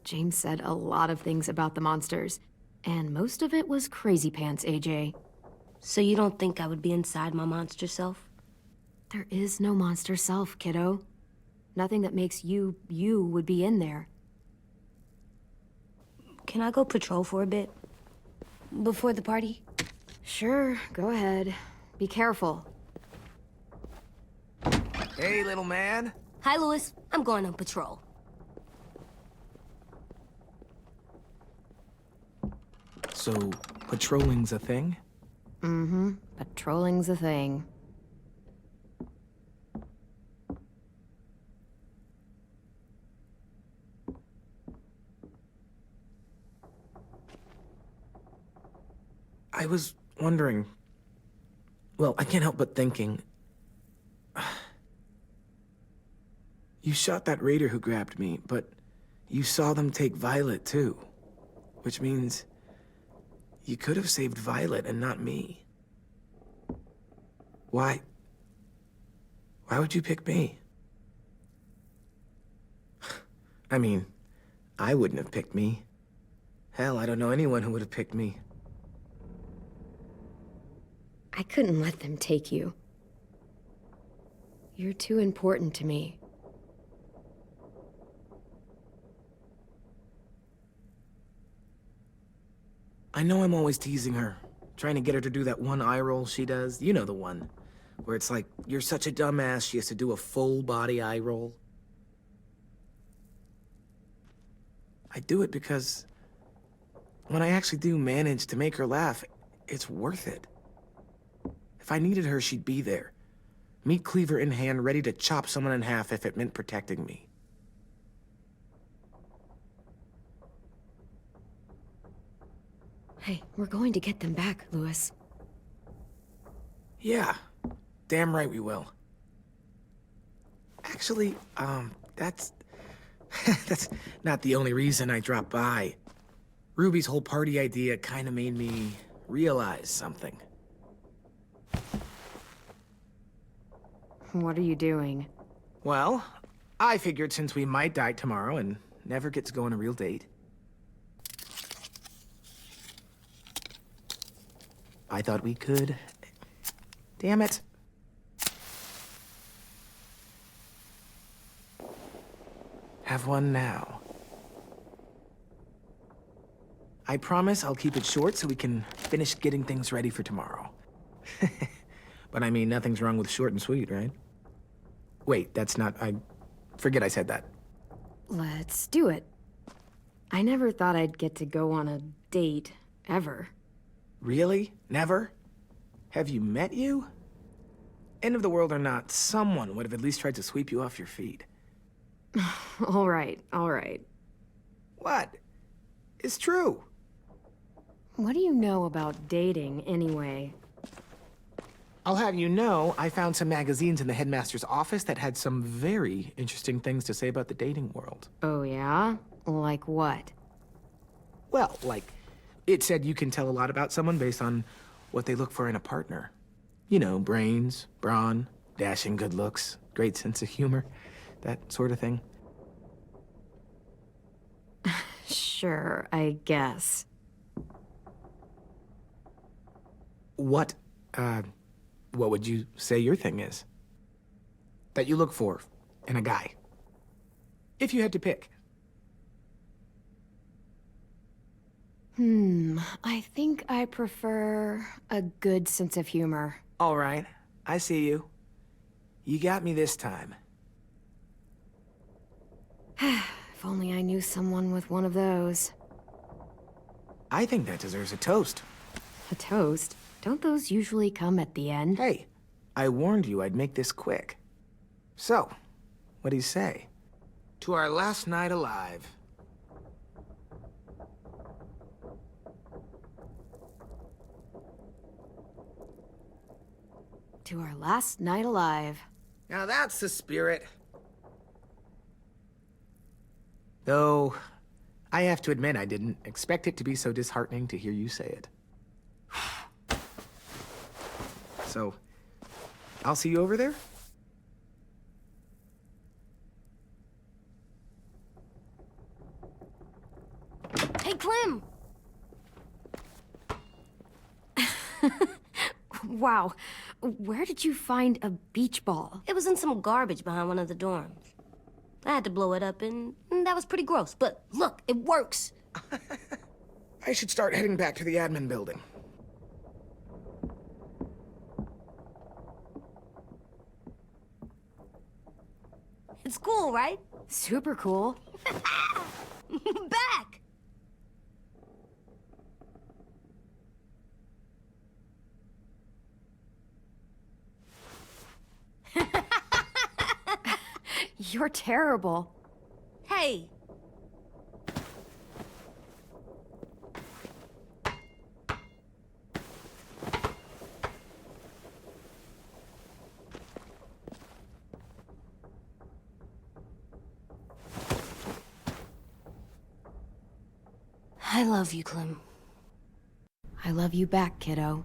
James said a lot of things about the monsters, and most of it was crazy pants, AJ. So you don't think I would be inside my monster self? There is no monster self, kiddo. Nothing that makes you, you would be in there. Can I go patrol for a bit? Before the party? Sure, go ahead. Be careful. Hey, little man. Hi, Louis. I'm going on patrol. So, patrolling's a thing? Mm-hmm. Patrolling's a thing. I was wondering... Well, I can't help but thinking... You shot that raider who grabbed me, but you saw them take Violet, too. Which means... you could have saved Violet and not me. Why? Why would you pick me? I mean, I wouldn't have picked me. Hell, I don't know anyone who would have picked me. I couldn't let them take you. You're too important to me. I know I'm always teasing her, trying to get her to do that one eye roll she does. You know the one, where it's like, you're such a dumbass, she has to do a full body eye roll. I do it because when I actually do manage to make her laugh, it's worth it. If I needed her, she'd be there. Meat cleaver in hand, ready to chop someone in half if it meant protecting me. Hey, we're going to get them back, Louis. Yeah, damn right we will. Actually, that's... that's not the only reason I dropped by. Ruby's whole party idea kinda made me realize something. What are you doing? Well, I figured since we might die tomorrow and never get to go on a real date, I thought we could... Damn it. Have one now. I promise I'll keep it short so we can finish getting things ready for tomorrow. But I mean, nothing's wrong with short and sweet, right? Wait, that's not... I forget I said that. Let's do it. I never thought I'd get to go on a date, ever. Really? Never? Have you met you? End of the world or not, someone would have at least tried to sweep you off your feet. All right, all right. What? It's true. What do you know about dating, anyway? I'll have you know, I found some magazines in the headmaster's office that had some very interesting things to say about the dating world. Oh, yeah? Like what? Well, like, it said you can tell a lot about someone based on what they look for in a partner. You know, brains, brawn, dashing good looks, great sense of humor, that sort of thing. Sure, I guess. What would you say your thing is? That you look for in a guy? If you had to pick. I think I prefer a good sense of humor. All right, I see you. You got me this time. If only I knew someone with one of those. I think that deserves a toast. A toast? Don't those usually come at the end? Hey, I warned you I'd make this quick. So, what do you say? To our last night alive. To our last night alive. Now that's the spirit. Though, I have to admit I didn't expect it to be so disheartening to hear you say it. So, I'll see you over there? Hey, Clem! Wow. Where did you find a beach ball? It was in some garbage behind one of the dorms. I had to blow it up, and that was pretty gross. But look, it works. I should start heading back to the admin building. It's cool, right? Super cool. Back! You're terrible. Hey! I love you, Clem. I love you back, kiddo.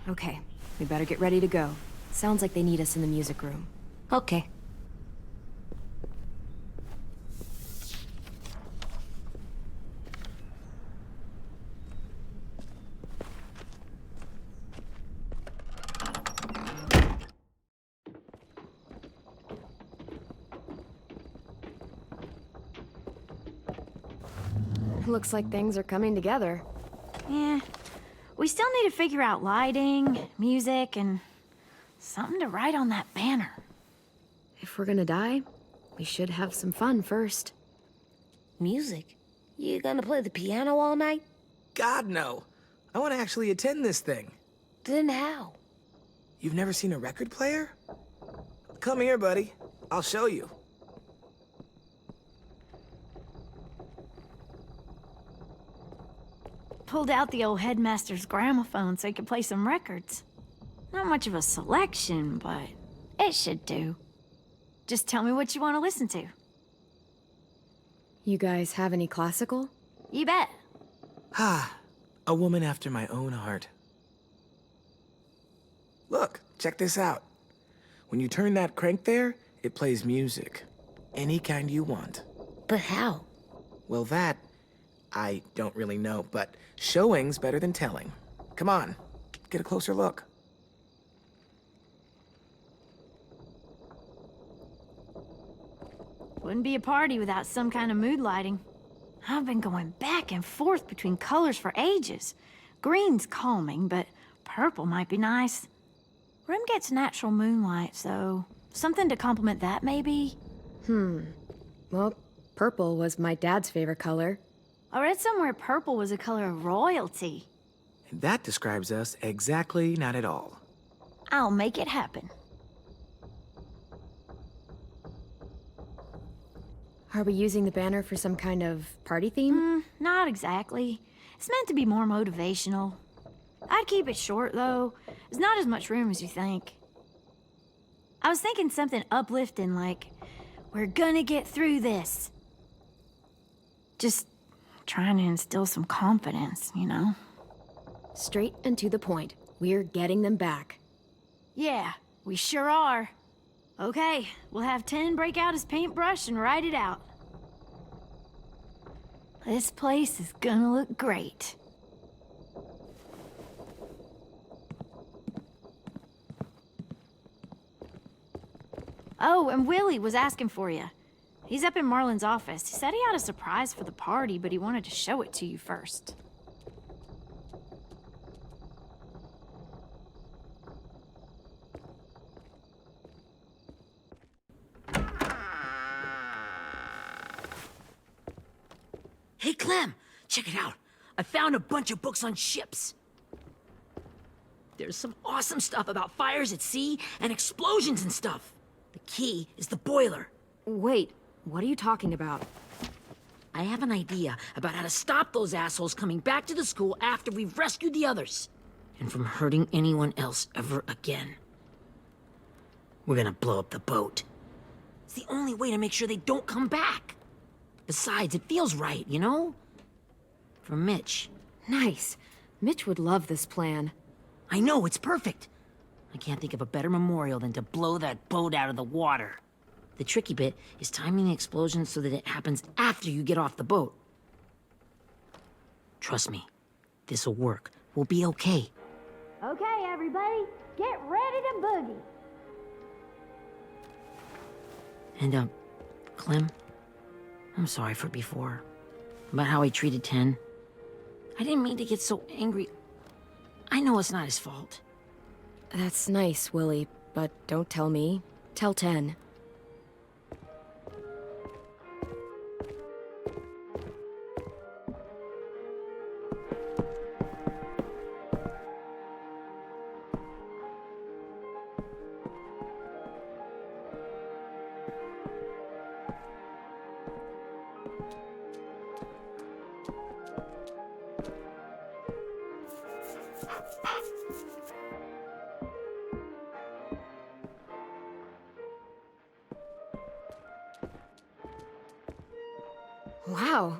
Okay, we better get ready to go. Sounds like they need us in the music room. Okay. Looks like things are coming together. Yeah. We still need to figure out lighting, music, and something to write on that banner. If we're gonna die, we should have some fun first. Music? You gonna play the piano all night? God, no. I want to actually attend this thing. Then how? You've never seen a record player? Come here, buddy. I'll show you. Pulled out the old headmaster's gramophone so he could play some records. Not much of a selection, but it should do. Just tell me what you want to listen to. You guys have any classical? You bet. Ah, a woman after my own heart. Look, check this out. When you turn that crank there, it plays music. Any kind you want. But how? Well, that, I don't really know, but showing's better than telling. Come on, get a closer look. Wouldn't be a party without some kind of mood lighting. I've been going back and forth between colors for ages. Green's calming, but purple might be nice. Room gets natural moonlight, so something to complement that, maybe? Well, purple was my dad's favorite color. I read somewhere purple was a color of royalty. And that describes us exactly not at all. I'll make it happen. Are we using the banner for some kind of party theme? Not exactly. It's meant to be more motivational. I'd keep it short, though. There's not as much room as you think. I was thinking something uplifting like, we're gonna get through this. Just trying to instill some confidence, you know? Straight and to the point. We're getting them back. Yeah, we sure are. Okay, we'll have 10 break out his paintbrush and write it out. This place is gonna look great. Oh, and Willie was asking for you. He's up in Marlin's office. He said he had a surprise for the party, but he wanted to show it to you first. Hey, Clem, check it out. I found a bunch of books on ships. There's some awesome stuff about fires at sea and explosions and stuff. The key is the boiler. Wait, what are you talking about? I have an idea about how to stop those assholes coming back to the school after we've rescued the others. And from hurting anyone else ever again. We're gonna blow up the boat. It's the only way to make sure they don't come back. Besides, it feels right, you know? For Mitch. Nice. Mitch would love this plan. I know, it's perfect. I can't think of a better memorial than to blow that boat out of the water. The tricky bit is timing the explosion so that it happens after you get off the boat. Trust me, this'll work. We'll be okay. Okay, everybody, get ready to boogie. And, Clem, I'm sorry for before. About how I treated Ten. I didn't mean to get so angry. I know it's not his fault. That's nice, Willie, but don't tell me. Tell 10. Wow,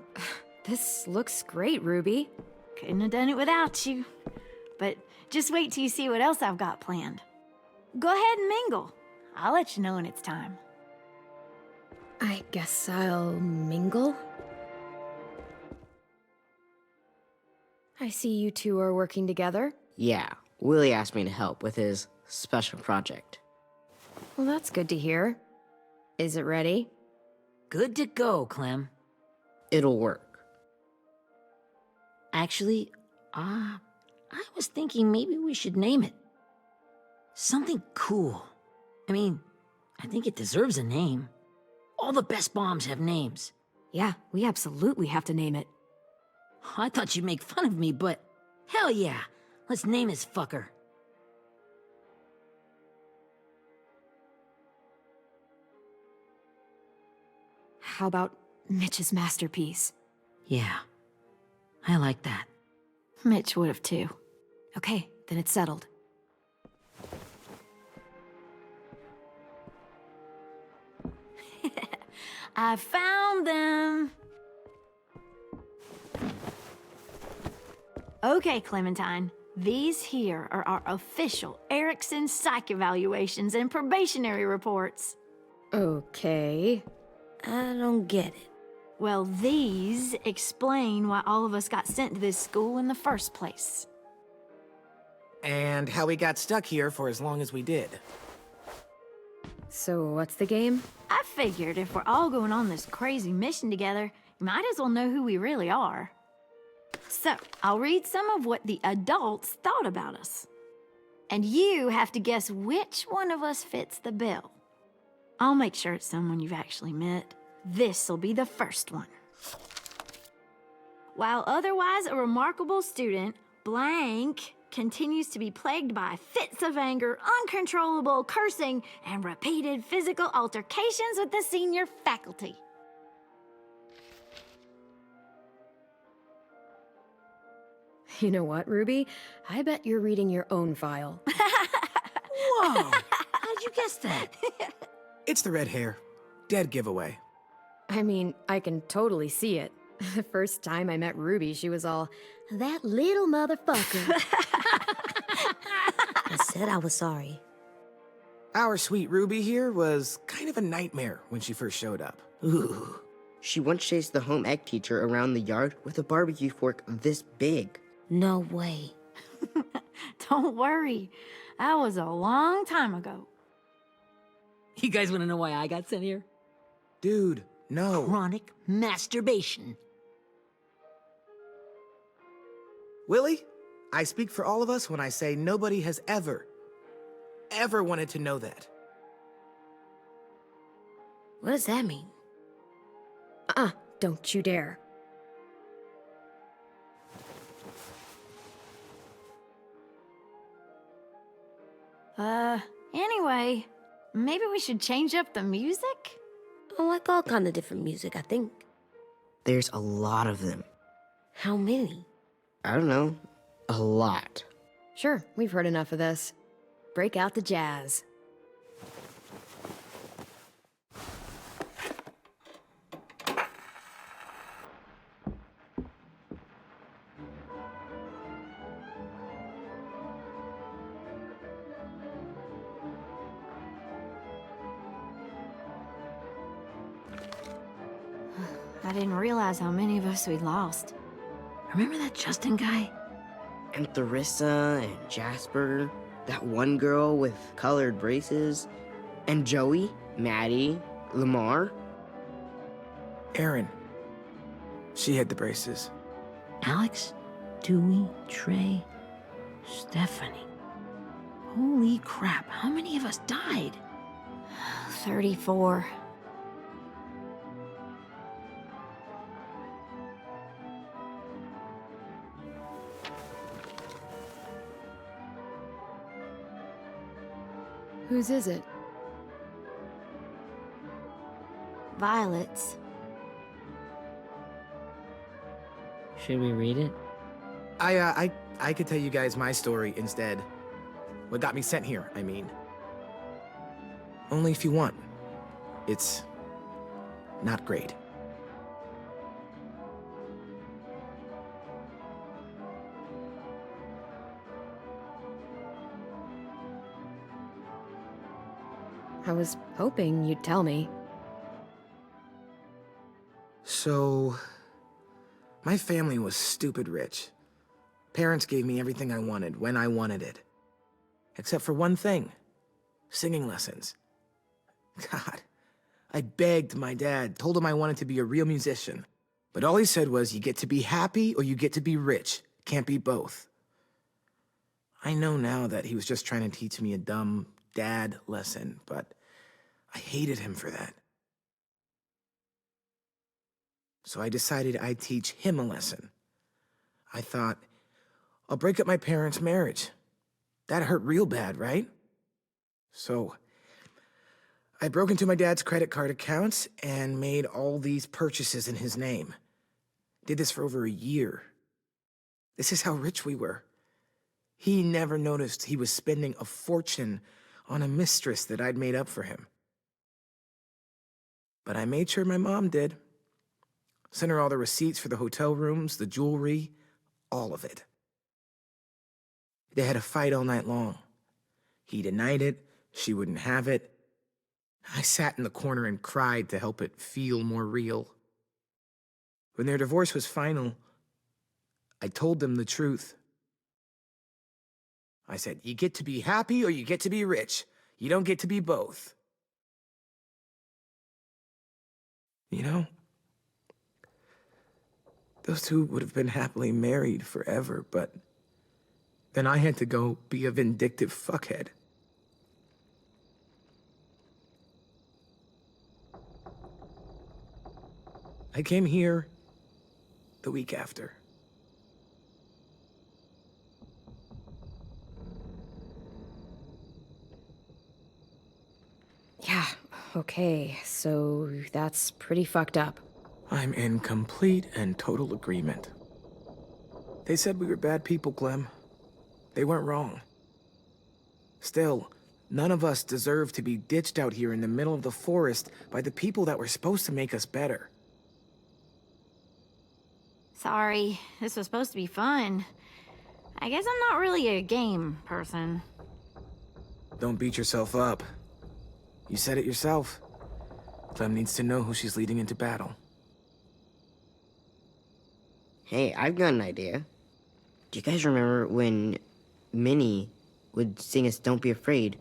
this looks great, Ruby. Couldn't have done it without you. But just wait till you see what else I've got planned. Go ahead and mingle. I'll let you know when it's time. I guess I'll mingle? I see you two are working together. Yeah, Willie asked me to help with his special project. Well, that's good to hear. Is it ready? Good to go, Clem. It'll work. Actually, I was thinking maybe we should name it. Something cool. I mean, I think it deserves a name. All the best bombs have names. Yeah, we absolutely have to name it. I thought you'd make fun of me, but hell yeah. Let's name this fucker. How about Mitch's masterpiece? Yeah, I like that. Mitch would have too. Okay, then it's settled. I found them. Okay, Clementine. These here are our official Erickson psych evaluations and probationary reports. Okay. I don't get it. Well, these explain why all of us got sent to this school in the first place. And how we got stuck here for as long as we did. So what's the game? I figured if we're all going on this crazy mission together, you might as well know who we really are. So, I'll read some of what the adults thought about us. And you have to guess which one of us fits the bill. I'll make sure it's someone you've actually met. This'll be the first one. While otherwise a remarkable student, blank continues to be plagued by fits of anger, uncontrollable cursing, and repeated physical altercations with the senior faculty. You know what, Ruby? I bet you're reading your own file. Whoa! How'd you guess that? It's the red hair. Dead giveaway. I mean, I can totally see it. The first time I met Ruby, she was all, "That little motherfucker." I said I was sorry. Our sweet Ruby here was kind of a nightmare when she first showed up. Ooh. She once chased the home ec teacher around the yard with a barbecue fork this big. No way. Don't worry, that was a long time ago. You guys want to know why I got sent here? Dude, No. Chronic masturbation. Willie, I speak for all of us when I say nobody has ever wanted to know that. What does that mean? Don't you dare. Anyway, maybe we should change up the music? I like all kind of different music, I think. There's a lot of them. How many? I don't know. A lot. Sure, we've heard enough of this. Break out the jazz. I didn't realize how many of us we'd lost. Remember that Justin guy? And Theresa and Jasper, that one girl with colored braces, and Joey, Maddie, Lamar. Erin. She had the braces. Alex, Dewey, Trey, Stephanie. Holy crap, how many of us died? 34. Whose is it? Violet's. Should we read it? I could tell you guys my story instead. What got me sent here, I mean. Only if you want. It's not great. I was hoping you'd tell me. So, my family was stupid rich. Parents gave me everything I wanted when I wanted it. Except for one thing. Singing lessons. God, I begged my dad, told him I wanted to be a real musician. But all he said was, you get to be happy or you get to be rich. Can't be both. I know now that he was just trying to teach me a dumb dad lesson, but I hated him for that. So I decided I'd teach him a lesson. I thought, I'll break up my parents' marriage. That hurt real bad, right? So I broke into my dad's credit card accounts and made all these purchases in his name. Did this for over a year. This is how rich we were. He never noticed he was spending a fortune on a mistress that I'd made up for him. But I made sure my mom did. Sent her all the receipts for the hotel rooms, the jewelry, all of it. They had a fight all night long. He denied it, she wouldn't have it. I sat in the corner and cried to help it feel more real. When their divorce was final, I told them the truth. I said, you get to be happy or you get to be rich. You don't get to be both. You know, those two would have been happily married forever, but then I had to go be a vindictive fuckhead. I came here the week after. Yeah, okay, so that's pretty fucked up. I'm in complete and total agreement. They said we were bad people, Clem. They weren't wrong. Still, none of us deserve to be ditched out here in the middle of the forest by the people that were supposed to make us better. Sorry, this was supposed to be fun. I guess I'm not really a game person. Don't beat yourself up. You said it yourself. Clem needs to know who she's leading into battle. Hey, I've got an idea. Do you guys remember when Minnie would sing us Don't Be Afraid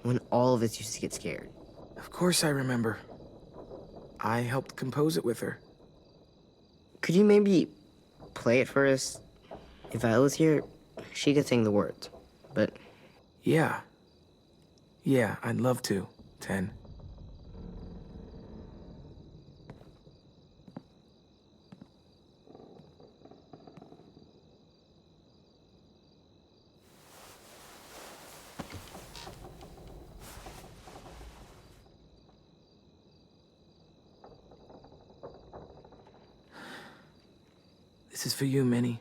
when all of us used to get scared? Of course I remember. I helped compose it with her. Could you maybe play it for us? If Viola's here, she could sing the words, but... Yeah. Yeah, I'd love to, Ten. This is for you, Minnie.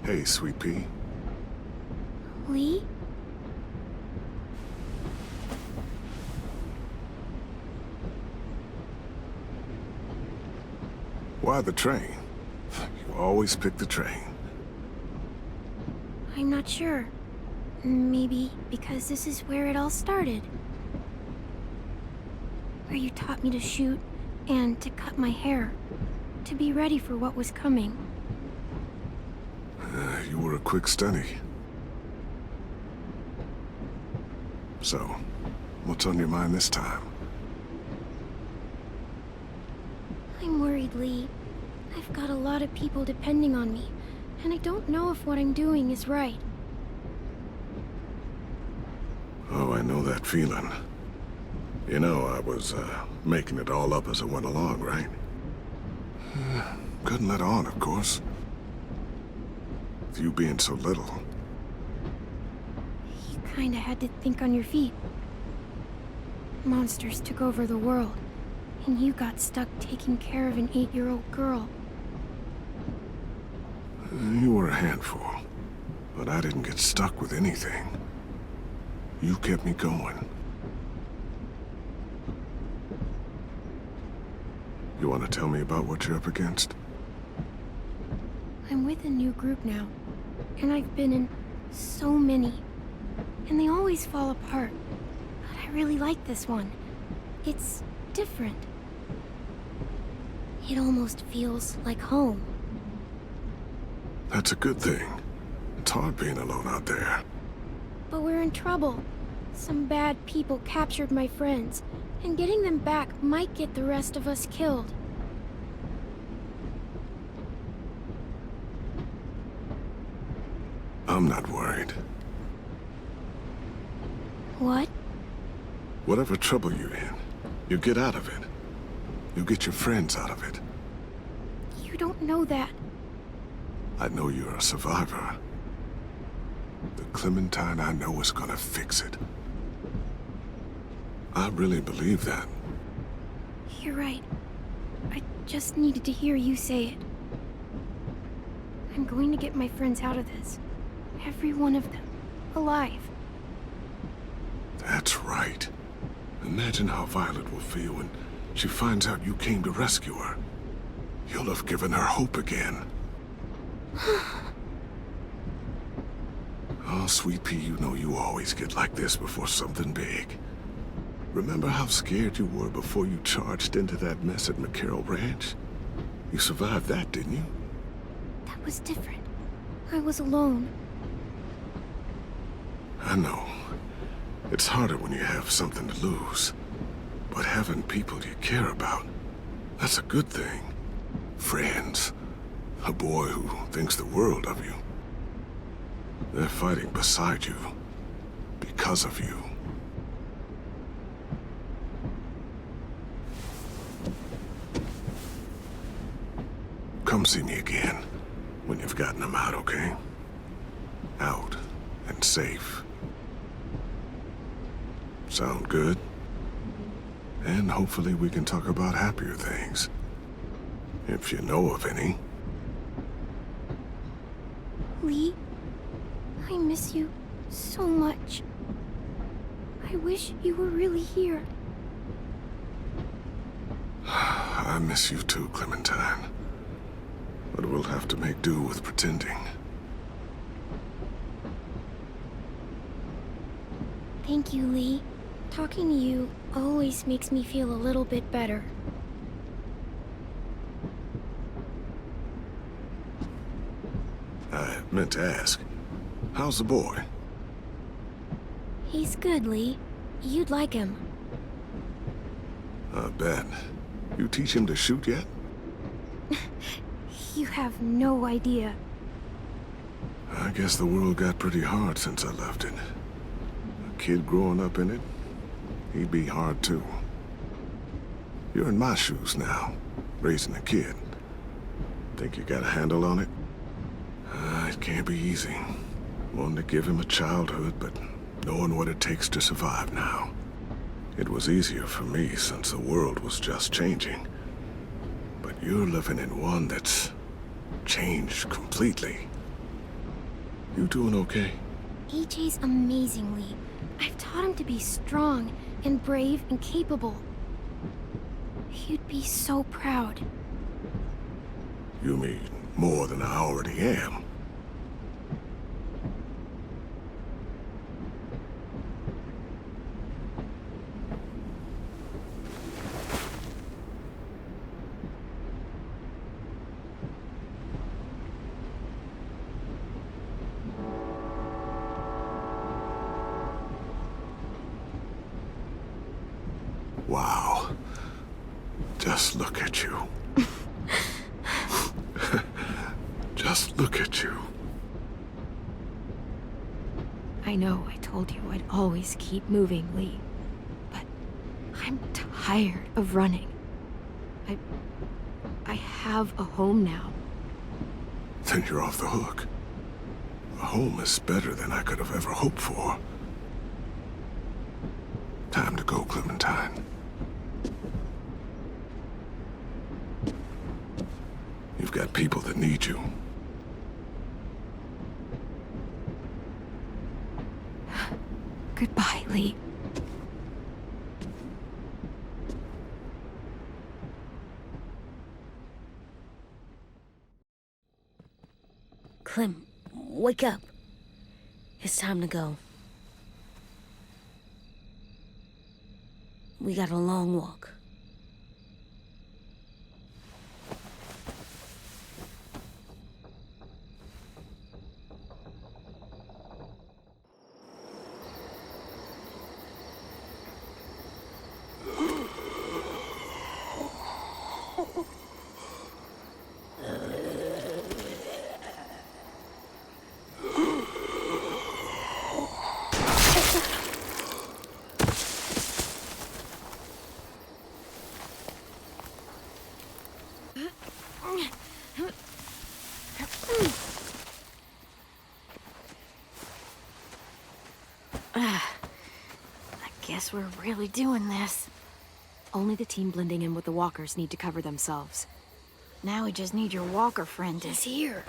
Hey, Sweet Pea. Lee? Why the train? You always pick the train. I'm not sure. Maybe because this is where it all started. Where you taught me to shoot and to cut my hair. To be ready for what was coming. You were a quick study. So, what's on your mind this time? I'm worried, Lee. I've got a lot of people depending on me, and I don't know if what I'm doing is right. Oh, I know that feeling. You know, I was, making it all up as I went along, right? Couldn't let on, of course. With you being so little. You kinda had to think on your feet. Monsters took over the world, and you got stuck taking care of an 8-year-old girl. You were a handful, but I didn't get stuck with anything. You kept me going. You want to tell me about what you're up against? I'm with a new group now, and I've been in so many, and they always fall apart. But I really like this one. It's different. It almost feels like home. That's a good thing. It's hard being alone out there. But we're in trouble. Some bad people captured my friends, and getting them back might get the rest of us killed. I'm not worried. What? Whatever trouble you're in, you get out of it. You get your friends out of it. You don't know that. I know you're a survivor. The Clementine I know is gonna fix it. I really believe that. You're right. I just needed to hear you say it. I'm going to get my friends out of this. Every one of them. Alive. That's right. Imagine how Violet will feel when she finds out you came to rescue her. You'll have given her hope again. Oh, Sweet Pea, you know you always get like this before something big. Remember how scared you were before you charged into that mess at McCarroll Ranch? You survived that, didn't you? That was different. I was alone. I know. It's harder when you have something to lose. But having people you care about, that's a good thing. Friends. A boy who thinks the world of you. They're fighting beside you. Because of you. Come see me again when you've gotten them out, okay? Out and safe. Sound good? And hopefully we can talk about happier things. If you know of any. Lee, I miss you so much. I wish you were really here. I miss you too, Clementine. But we'll have to make do with pretending. Thank you, Lee. Talking to you always makes me feel a little bit better. I meant to ask, how's the boy? He's good, Lee. You'd like him. I bet. You teach him to shoot yet? You have no idea. I guess the world got pretty hard since I left it. A kid growing up in it, he'd be hard too. You're in my shoes now, raising a kid. Think you got a handle on it? It can't be easy. Wanting to give him a childhood, but knowing what it takes to survive now. It was easier for me since the world was just changing. But you're living in one that's changed completely. You doing okay? AJ's amazing, Lee. I've taught him to be strong and brave and capable. He'd be so proud. You mean more than I already am? Wow. Just look at you. Just look at you. I know I told you I'd always keep moving, Lee. But I'm tired of running. I have a home now. Then you're off the hook. A home is better than I could have ever hoped for. Time to go, Clementine. You've got people that need you. Goodbye, Lee. Clem, wake up. It's time to go. We got a long walk. Guess we're really doing this. Only the team blending in with the walkers need to cover themselves. Now we just need your walker friend. He's here.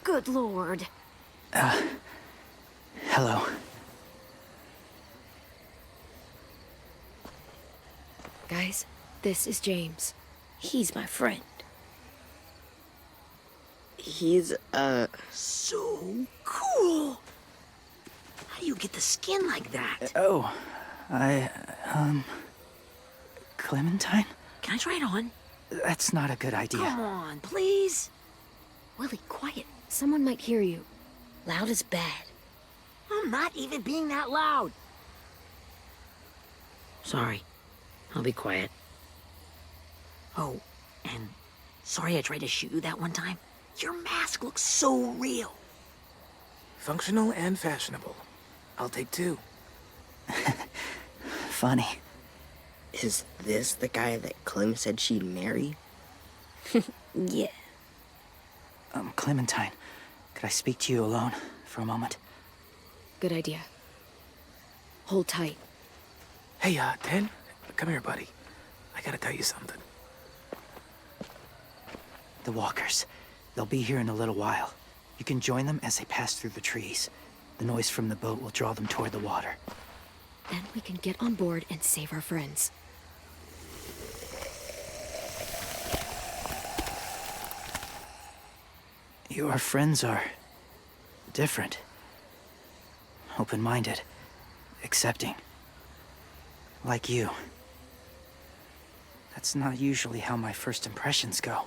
Good lord. Hello. Guys, this is James. He's my friend. He's, so cool. How do you get the skin like that? Clementine? Can I try it on? That's not a good idea. Come on, please. Willie, quiet. Someone might hear you. Loud is bad. I'm not even being that loud. Sorry. I'll be quiet. Oh, and sorry I tried to shoot you that one time. Your mask looks so real. Functional and fashionable. I'll take 2. Funny. Is this the guy that Clem said she'd marry? Yeah. Clementine, could I speak to you alone for a moment? Good idea. Hold tight. Hey, Ten, come here, buddy. I gotta tell you something. The walkers. They'll be here in a little while. You can join them as they pass through the trees. The noise from the boat will draw them toward the water. Then we can get on board and save our friends. Your friends are different. Open-minded. Accepting. Like you. That's not usually how my first impressions go.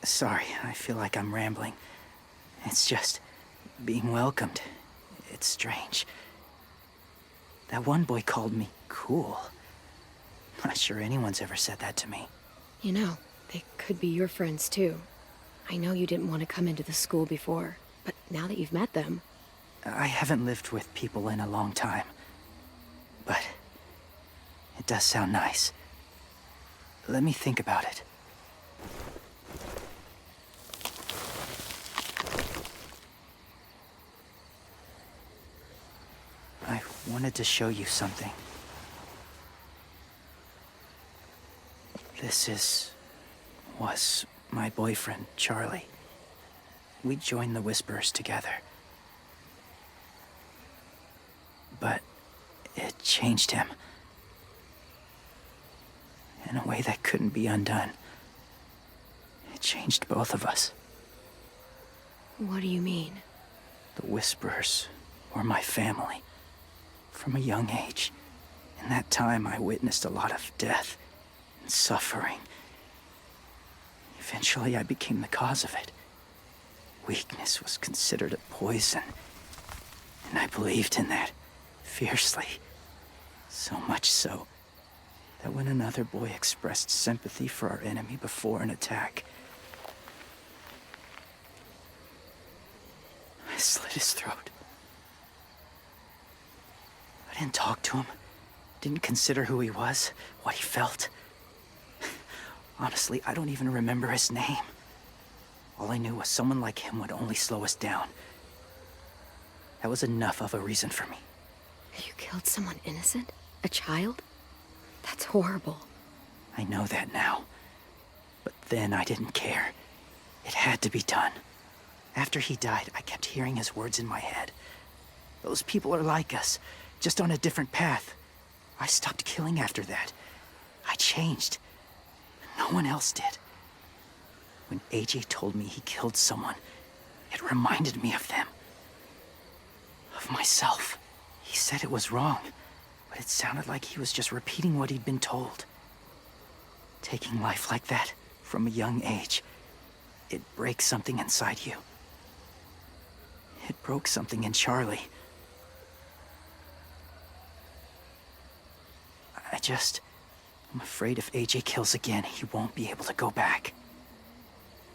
Sorry, I feel like I'm rambling. It's just being welcomed. It's strange. That one boy called me cool. Not sure anyone's ever said that to me. You know, they could be your friends too. I know you didn't want to come into the school before, but now that you've met them... I haven't lived with people in a long time. But it does sound nice. Let me think about it. I wanted to show you something. This was my boyfriend, Charlie. We joined the Whisperers together. But it changed him. In a way that couldn't be undone. It changed both of us. What do you mean? The Whisperers were my family. From a young age. In that time, I witnessed a lot of death and suffering. Eventually, I became the cause of it. Weakness was considered a poison. And I believed in that, fiercely. So much so, that when another boy expressed sympathy for our enemy before an attack, I slit his throat. I didn't talk to him, didn't consider who he was, what he felt. Honestly, I don't even remember his name. All I knew was someone like him would only slow us down. That was enough of a reason for me. You killed someone innocent? A child? That's horrible. I know that now. But then I didn't care. It had to be done. After he died, I kept hearing his words in my head. Those people are like us, just on a different path. I stopped killing after that. I changed. No one else did. When AJ told me he killed someone, it reminded me of them. Of myself. He said it was wrong. but it sounded like he was just repeating what he'd been told. Taking life like that from a young age, it breaks something inside you. It broke something in Charlie. I'm afraid if AJ kills again, he won't be able to go back.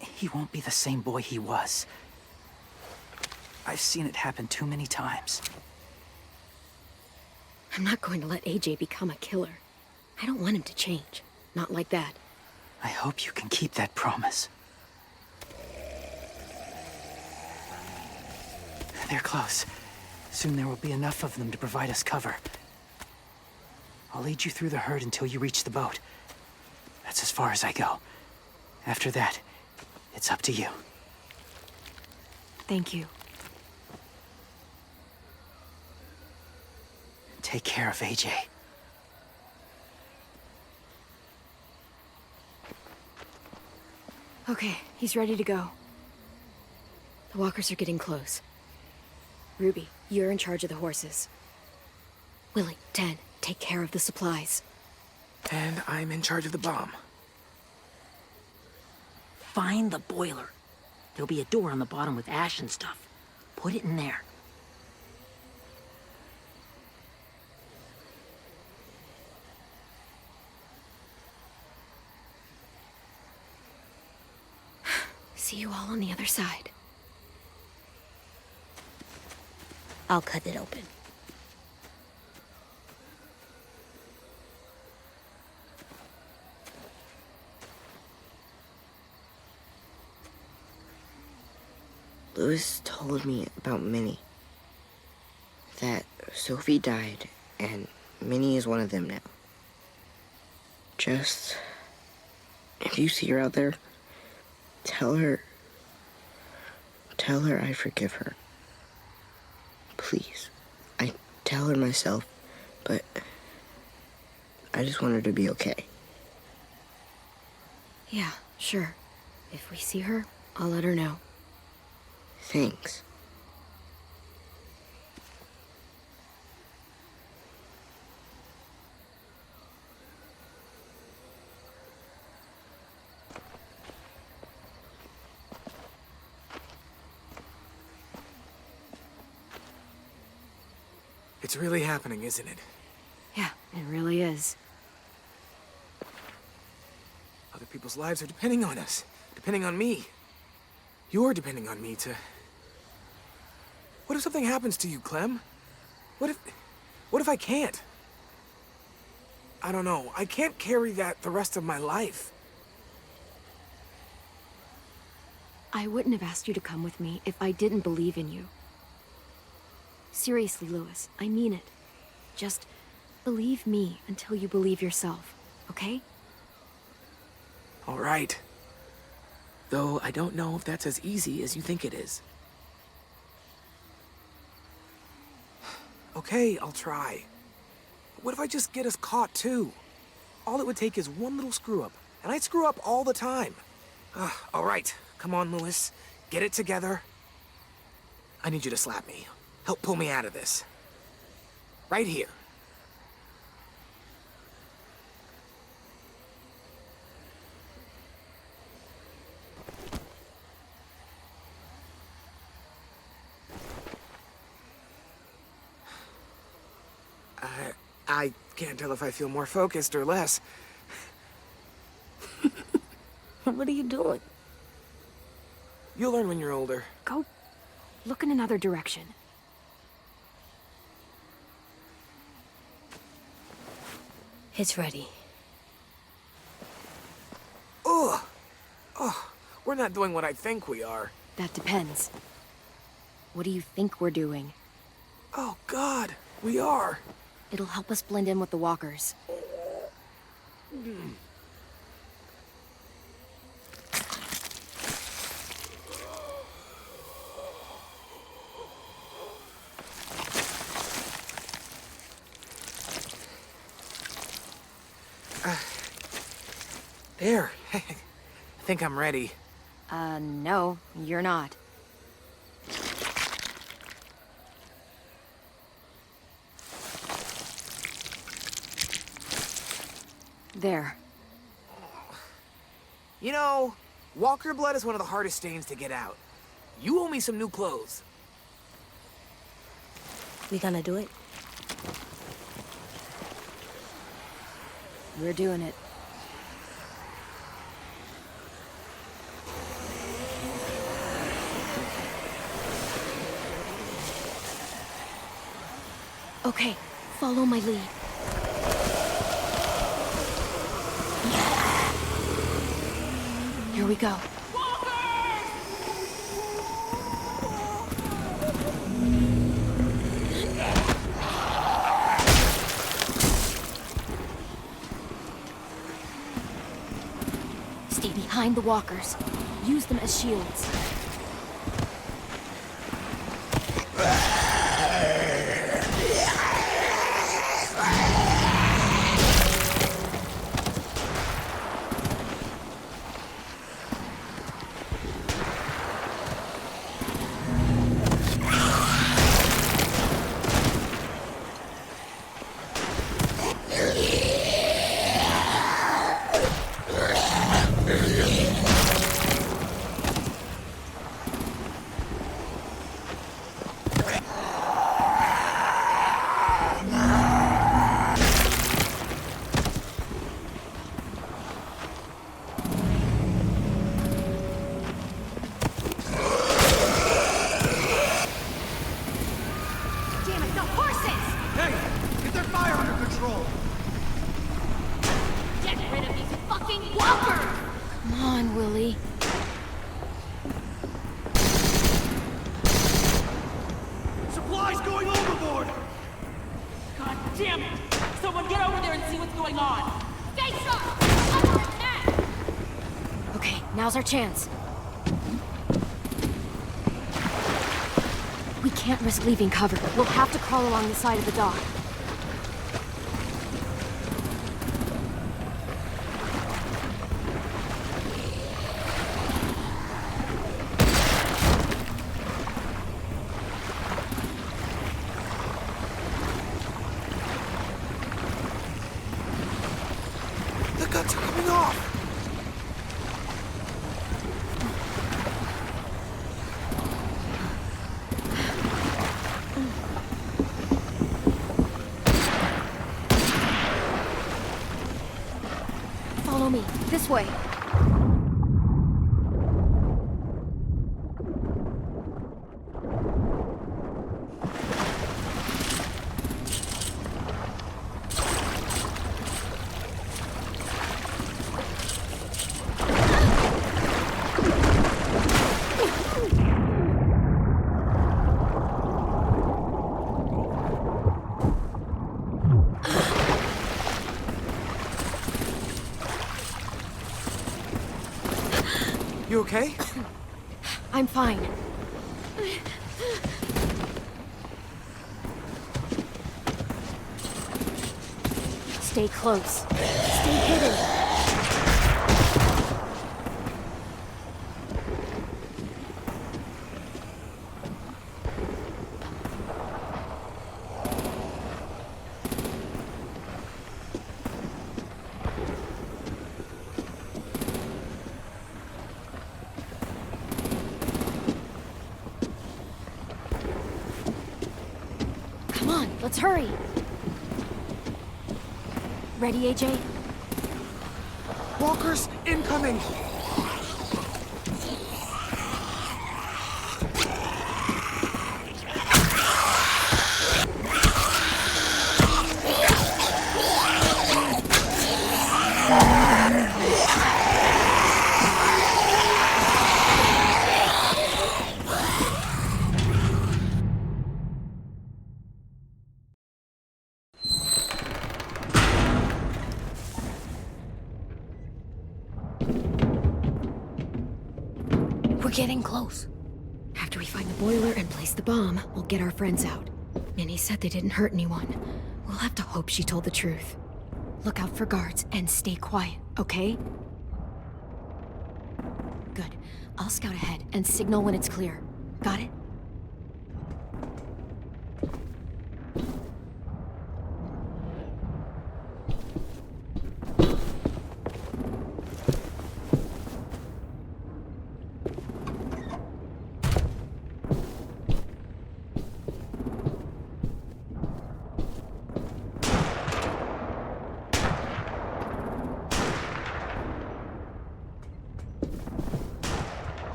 He won't be the same boy he was. I've seen it happen too many times. I'm not going to let AJ become a killer. I don't want him to change. Not like that. I hope you can keep that promise. They're close. Soon there will be enough of them to provide us cover. I'll lead you through the herd until you reach the boat. That's as far as I go. After that, it's up to you. Thank you. Take care of AJ. Okay, he's ready to go. The walkers are getting close. Ruby, you're in charge of the horses. Willie, Ted, take care of the supplies. And I'm in charge of the bomb. Find the boiler. There'll be a door on the bottom with ash and stuff. Put it in there. See you all on the other side. I'll cut it open. Louis told me about Minnie. That Sophie died, and Minnie is one of them now. Just... if you see her out there, tell her I forgive her. Please. I tell her myself, but I just want her to be okay. Yeah, sure. If we see her, I'll let her know. Thanks. It's really happening, isn't it? Yeah, it really is. Other people's lives are depending on us. Depending on me. You're depending on me to... What if something happens to you, Clem? What if I can't? I don't know. I can't carry that the rest of my life. I wouldn't have asked you to come with me if I didn't believe in you. Seriously, Louis, I mean it. Just believe me until you believe yourself, okay? All right. Though I don't know if that's as easy as you think it is. Okay, I'll try. But what if I just get us caught too? All it would take is one little screw-up, and I'd screw up all the time. All right, come on, Louis. Get it together. I need you to slap me. Help pull me out of this. Right here. I can't tell if I feel more focused or less. What are you doing? You'll learn when you're older. Go look in another direction. It's ready. Ugh! Ugh! We're not doing what I think we are. That depends. What do you think we're doing? Oh, God! We are! It'll help us blend in with the walkers. There. I think I'm ready. No, you're not. there. You know, walker blood is one of the hardest stains to get out. You owe me some new clothes. We gonna do it? We're doing it. Okay, follow my lead. Here we go. Stay behind the walkers. Use them as shields. Come on, Willie. Supplies going overboard! God damn it! Someone get over there and see what's going on! Stay sharp! Under attack! Okay, now's our chance. We can't risk leaving cover. We'll have to crawl along the side of the dock. The guts are coming off! Follow me. This way. You okay? I'm fine. Stay close. Stay hidden. Come on, let's hurry. Ready, AJ? Walkers incoming! We're getting close. After we find the boiler and place the bomb, we'll get our friends out. Minnie said they didn't hurt anyone. We'll have to hope she told the truth. Look out for guards and stay quiet, okay? Good. I'll scout ahead and signal when it's clear. Got it?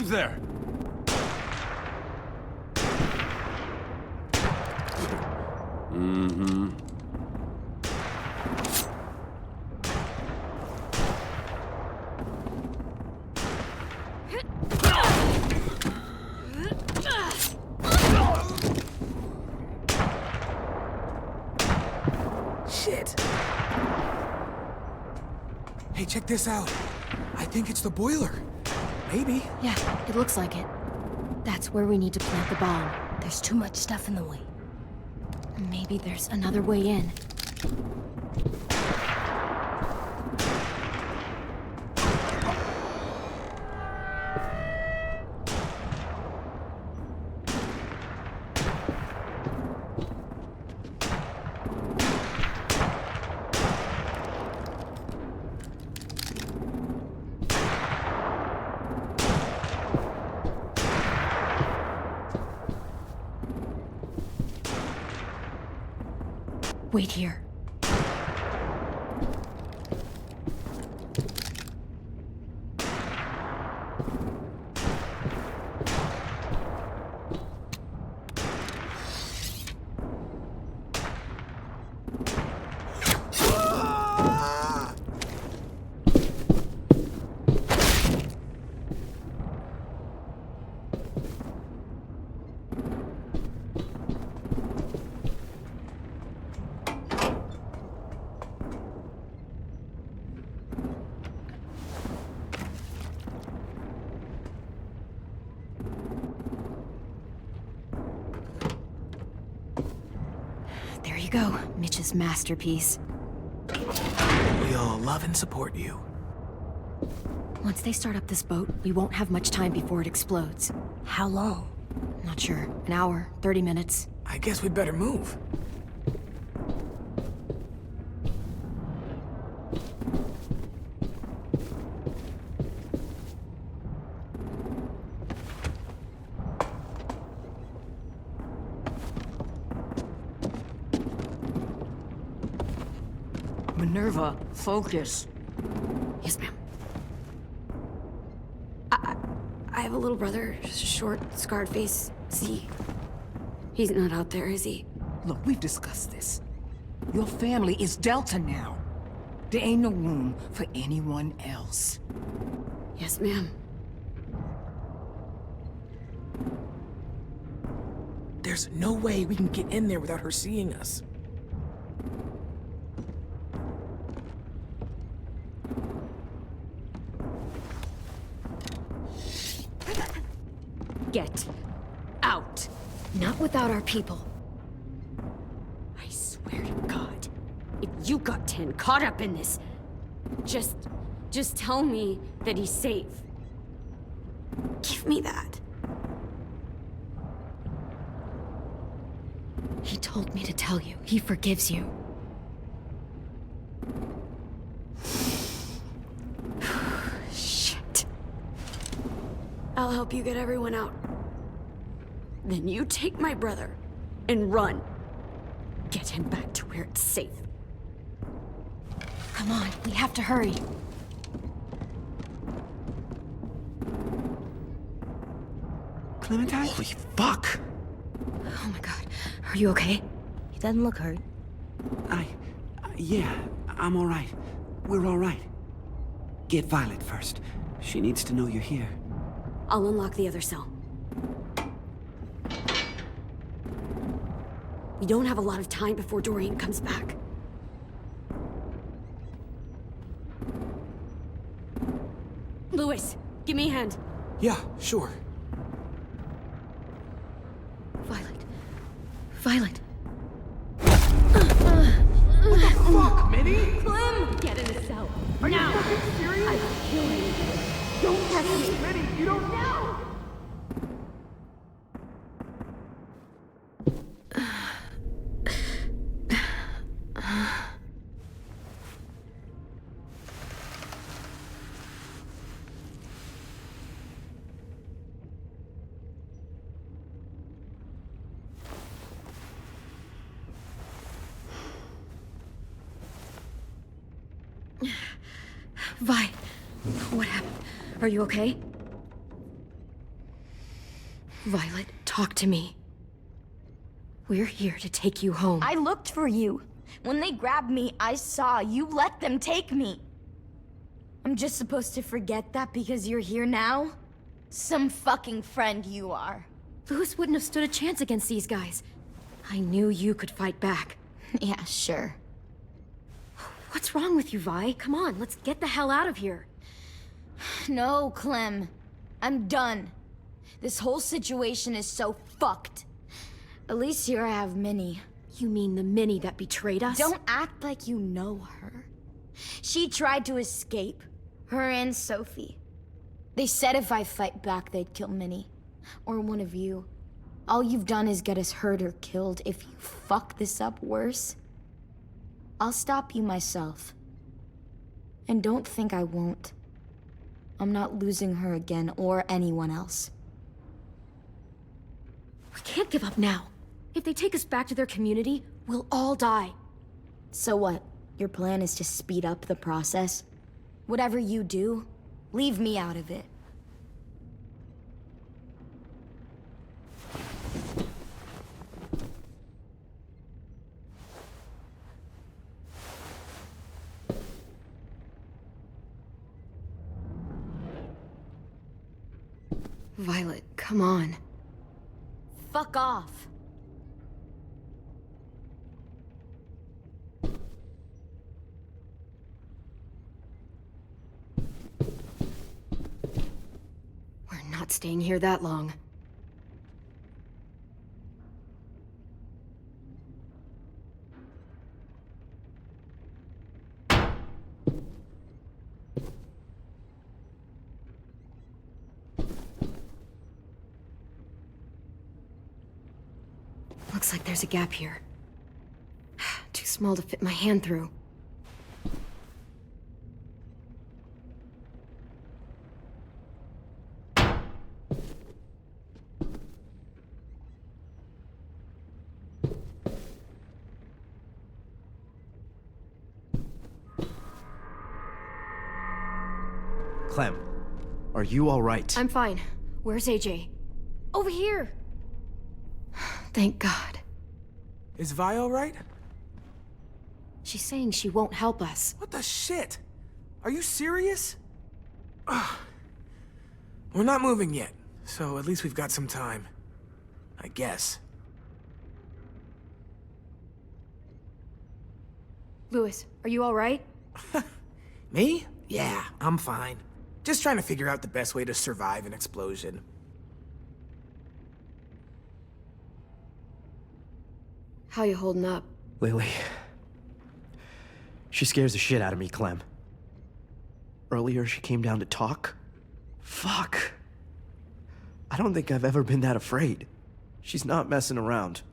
move there! Mm-hmm. Shit! Hey, check this out. I think it's the boiler. Maybe. Yeah, it looks like it. That's where we need to plant the bomb. There's too much stuff in the way. Maybe there's another way in. Wait here. There you go, Mitch's masterpiece. We all love and support you. Once they start up this boat, we won't have much time before it explodes. How long? Not sure. An hour, 30 minutes. I guess we'd better move. Minerva, focus. Yes, ma'am. I have a little brother, short, scarred face. He's not out there, is he? Look, we've discussed this. Your family is Delta now. There ain't no room for anyone else. Yes, ma'am. There's no way we can get in there without her seeing us. Get out. Not without our people. I swear to God, if you got 10 caught up in this, just tell me that he's safe. Give me that. He told me to tell you. He forgives you. Shit. I'll help you get everyone out. Then you take my brother and run. Get him back to where it's safe. Come on, we have to hurry. Clementine? Holy fuck! Oh my god. Are you okay? He doesn't look hurt. Yeah, I'm all right. We're all right. Get Violet first. She needs to know you're here. I'll unlock the other cell. We don't have a lot of time before Dorian comes back. Lewis, give me a hand. Yeah, sure. Violet. Violet. What the fuck, Minnie? Clem! Get in the cell. Are now. you fucking serious? I will kill you. Don't touch me. Minnie, you don't know! Vi, what happened? Are you okay? Violet, talk to me. We're here to take you home. I looked for you. When they grabbed me, I saw you let them take me. I'm just supposed to forget that because you're here now? Some fucking friend you are. Louis wouldn't have stood a chance against these guys. I knew you could fight back. Yeah, sure. What's wrong with you, Vi? Come on, let's get the hell out of here. No, Clem. I'm done. This whole situation is so fucked. At least here I have Minnie. You mean the Minnie that betrayed us? Don't act like you know her. She tried to escape. Her and Sophie. They said if I fight back, they'd kill Minnie. Or one of you. All you've done is get us hurt or killed. If you fuck this up worse, I'll stop you myself. And don't think I won't. I'm not losing her again or anyone else. We can't give up now. If they take us back to their community, we'll all die. So what? Your plan is to speed up the process? Whatever you do, leave me out of it. Violet, come on. Fuck off. We're not staying here that long. Looks like there's a gap here. Too small to fit my hand through. Clem, are you all right? I'm fine. Where's AJ? Over here! Thank God. Is Vi all right? She's saying she won't help us. What the shit? Are you serious? Ugh. We're not moving yet, so at least we've got some time. I guess. Louis, are you all right? Me? Yeah, I'm fine. Just trying to figure out the best way to survive an explosion. How you holding up? Lily. She scares the shit out of me, Clem. Earlier, she came down to talk. Fuck. I don't think I've ever been that afraid. She's not messing around.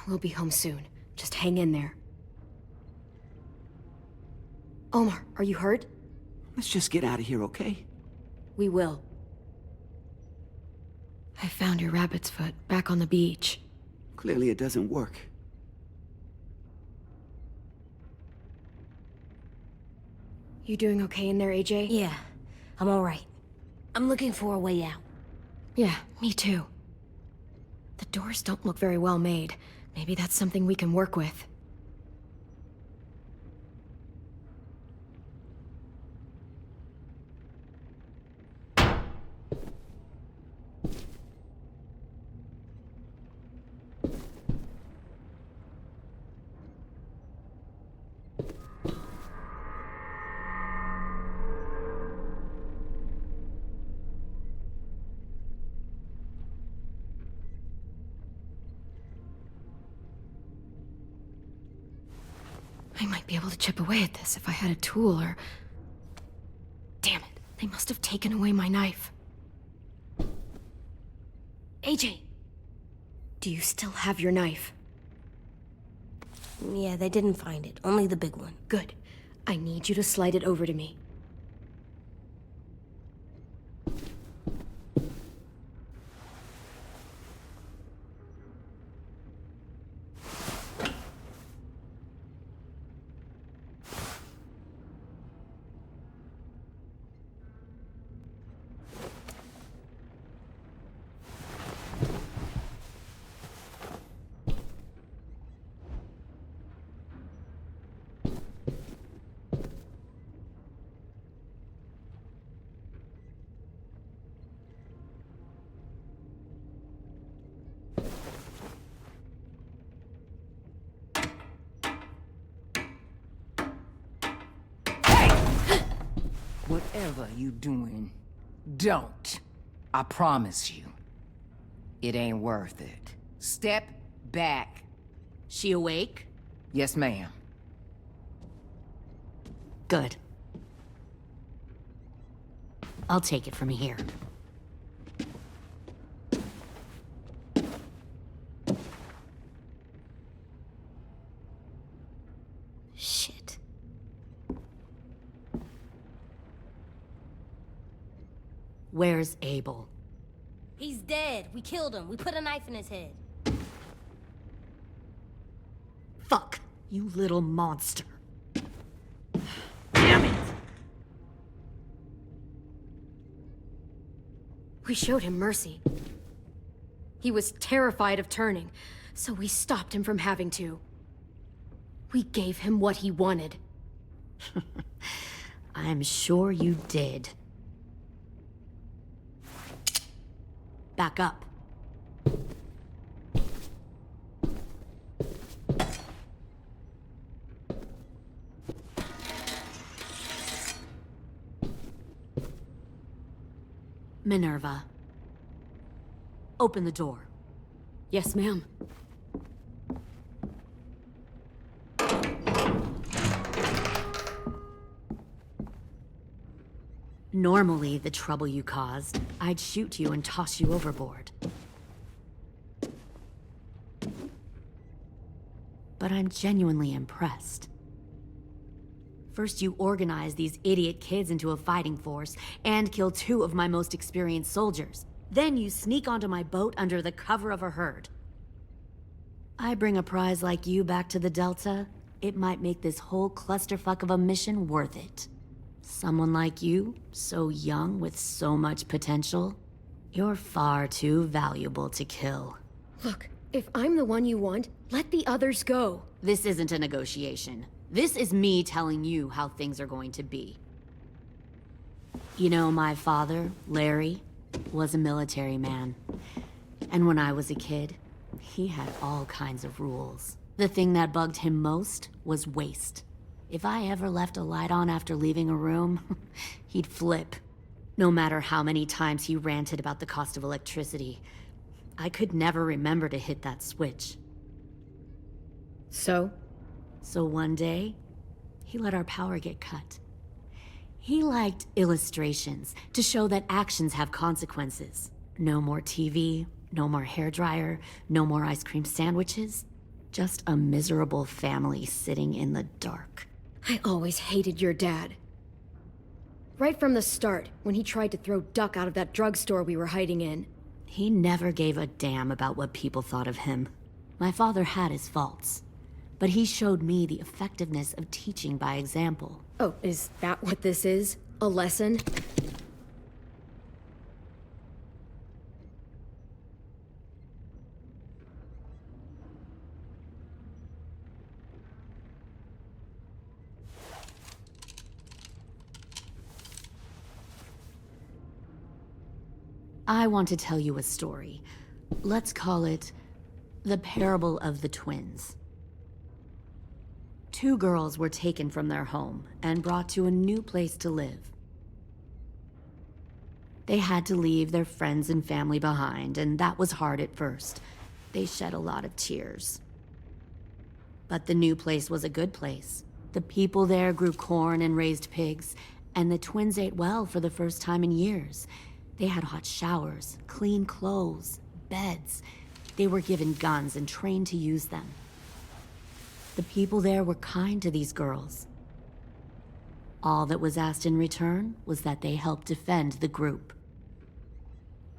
We'll be home soon. Just hang in there. Omar, are you hurt? Let's just get out of here, okay? We will. I found your rabbit's foot back on the beach. Clearly it doesn't work. You doing okay in there, AJ? Yeah, I'm all right. I'm looking for a way out. Yeah, me too. The doors don't look very well made. Maybe that's something we can work with. I might be able to chip away at this if I had a tool or... Damn it, they must have taken away my knife. AJ! Do you still have your knife? Yeah, they didn't find it. Only the big one. Good. I need you to slide it over to me. Whatever you doing, don't. I promise you. It ain't worth it. Step back. She awake? Yes, ma'am. Good. I'll take it from here. Shit. Where's Abel? He's dead. We killed him. We put a knife in his head. Fuck, you little monster. Damn it! We showed him mercy. He was terrified of turning, so we stopped him from having to. We gave him what he wanted. I'm sure you did. Back up. Minerva. Open the door. Yes, ma'am. Normally, the trouble you caused, I'd shoot you and toss you overboard. But I'm genuinely impressed. First, you organize these idiot kids into a fighting force and kill 2 of my most experienced soldiers. Then you sneak onto my boat under the cover of a herd. I bring a prize like you back to the Delta, it might make this whole clusterfuck of a mission worth it. Someone like you, so young with so much potential, you're far too valuable to kill. Look, if I'm the one you want, let the others go. This isn't a negotiation. This is me telling you how things are going to be. You know, my father, Larry, was a military man. And when I was a kid, he had all kinds of rules. The thing that bugged him most was waste. If I ever left a light on after leaving a room, he'd flip. No matter how many times he ranted about the cost of electricity, I could never remember to hit that switch. So one day, he let our power get cut. He liked illustrations to show that actions have consequences. No more TV, no more hairdryer, no more ice cream sandwiches. Just a miserable family sitting in the dark. I always hated your dad. Right from the start, when he tried to throw Duck out of that drugstore we were hiding in. He never gave a damn about what people thought of him. My father had his faults, but he showed me the effectiveness of teaching by example. Oh, is that what this is? A lesson? I want to tell you a story. Let's call it the parable of the twins. 2 girls were taken from their home and brought to a new place to live. They had to leave their friends and family behind, and that was hard at first. They shed a lot of tears. But the new place was a good place. The people there grew corn and raised pigs, and the twins ate well for the first time in years. They had hot showers, clean clothes, beds. They were given guns and trained to use them. The people there were kind to these girls. All that was asked in return was that they help defend the group.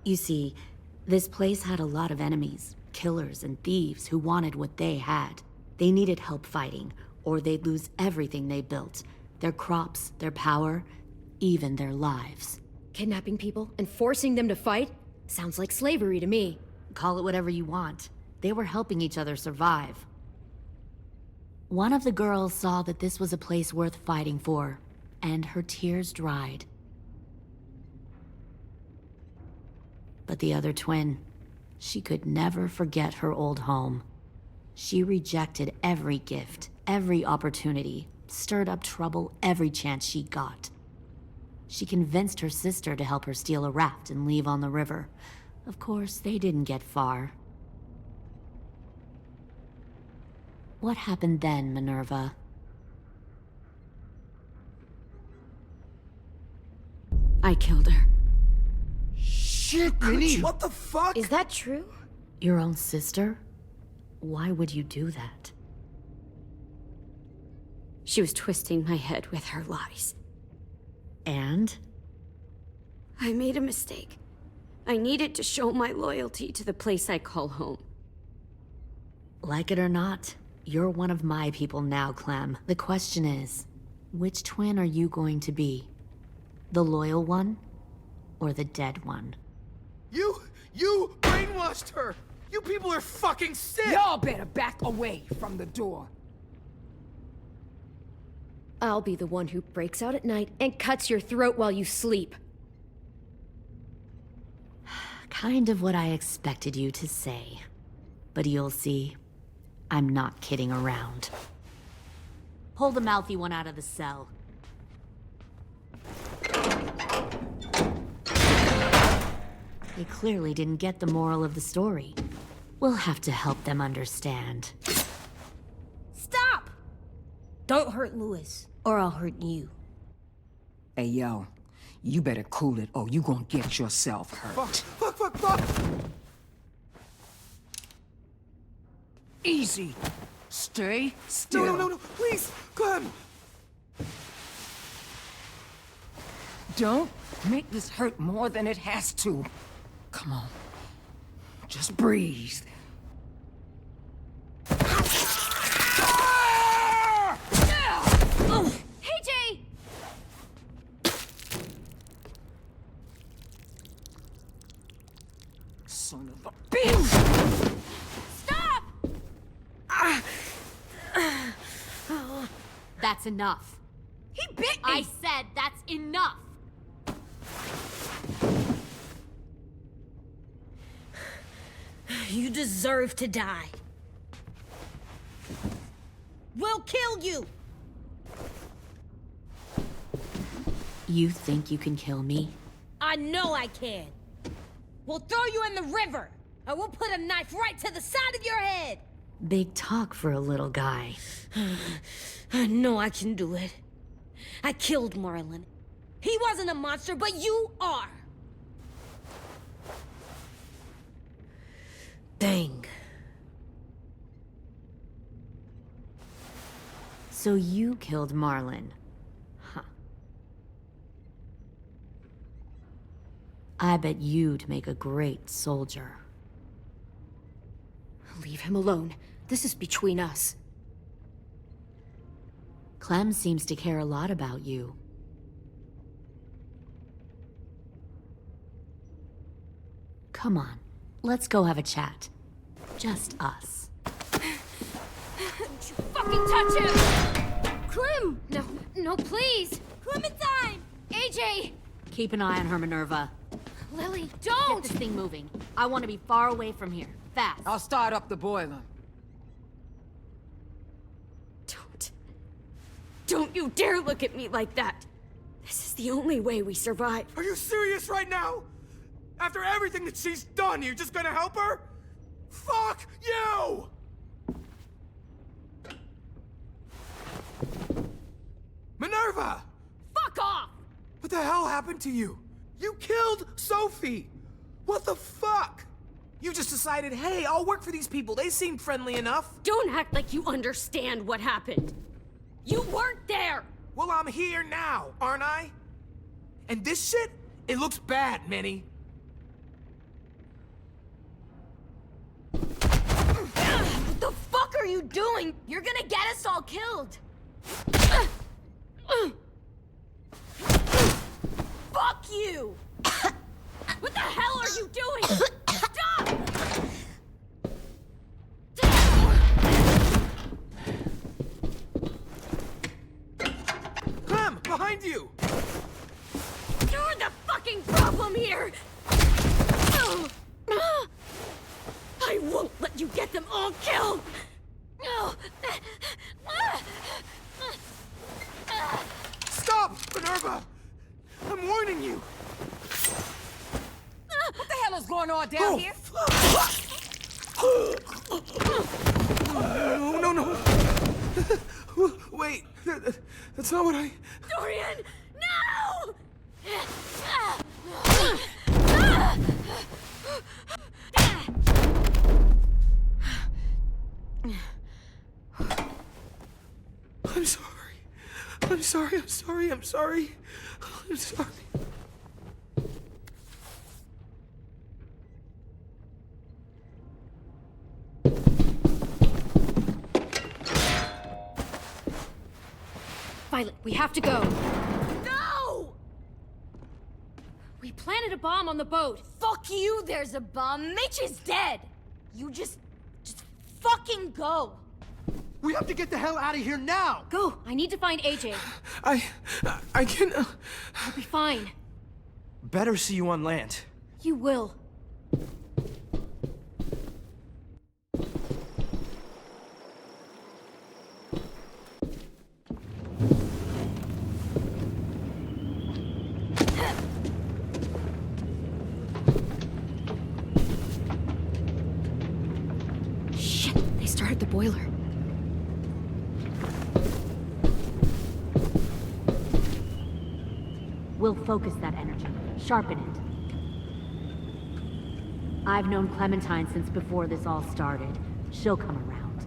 You see, this place had a lot of enemies, killers and thieves who wanted what they had. They needed help fighting, or they'd lose everything they built. Their crops, their power, even their lives. Kidnapping people and forcing them to fight? Sounds like slavery to me. Call it whatever you want. They were helping each other survive. One of the girls saw that this was a place worth fighting for, and her tears dried. But the other twin, she could never forget her old home. She rejected every gift, every opportunity, stirred up trouble every chance she got. She convinced her sister to help her steal a raft and leave on the river. Of course, they didn't get far. What happened then, Minerva? I killed her. Shit, Minnie! What the fuck? Is that true? Your own sister? Why would you do that? She was twisting my head with her lies. And? I made a mistake. I needed to show my loyalty to the place I call home. Like it or not, you're one of my people now, Clem. The question is, which twin are you going to be? The loyal one? Or the dead one? You brainwashed her! You people are fucking sick! Y'all better back away from the door. I'll be the one who breaks out at night and cuts your throat while you sleep. Kind of what I expected you to say. But you'll see, I'm not kidding around. Pull the mouthy one out of the cell. They clearly didn't get the moral of the story. We'll have to help them understand. Stop! Don't hurt Louis, or I'll hurt you. Hey, yo. You better cool it, or you gonna get yourself hurt. Fuck! Easy. Stay still. No, please, Clem! Don't make this hurt more than it has to. Come on. Just breathe. Hey, Jay! Son of a bitch! Stop! That's enough. He bit me! I said that's enough! You deserve to die. We'll kill you! You think you can kill me? I know I can. We'll throw you in the river, and we'll put a knife right to the side of your head. Big talk for a little guy. I know I can do it. I killed Marlon. He wasn't a monster, but you are. Dang. So you killed Marlon. Huh. I bet you'd make a great soldier. Leave him alone. This is between us. Clem seems to care a lot about you. Come on, let's go have a chat. Just us. Fucking touch him! Clem! No, please! Clementine! AJ! Keep an eye on her, Minerva. Lily, don't! Get this thing moving. I want to be far away from here. Fast. I'll start up the boiler. Don't you dare look at me like that! This is the only way we survive. Are you serious right now? After everything that she's done, you're just gonna help her? Fuck you! Minerva! Fuck off! What the hell happened to you? You killed Sophie! What the fuck? You just decided, hey, I'll work for these people. They seem friendly enough. Don't act like you understand what happened. You weren't there! Well, I'm here now, aren't I? And this shit, it looks bad, Minnie. What the fuck are you doing? You're gonna get us all killed! Fuck you! What the hell are you doing? Stop! Clem, behind you! You're the fucking problem here! I won't let you get them all killed! Stop, Minerva! I'm going on down here? No. Wait, that's not what I... Dorian, no! I'm sorry. Violet, we have to go. No! We planted a bomb on the boat. Fuck you, there's a bomb. Mitch is dead. You just fucking go. We have to get the hell out of here now! Go! I need to find AJ. I can... I'll be fine. Better see you on land. You will. Shit, they started the boiler. We'll focus that energy, sharpen it. I've known Clementine since before this all started. She'll come around.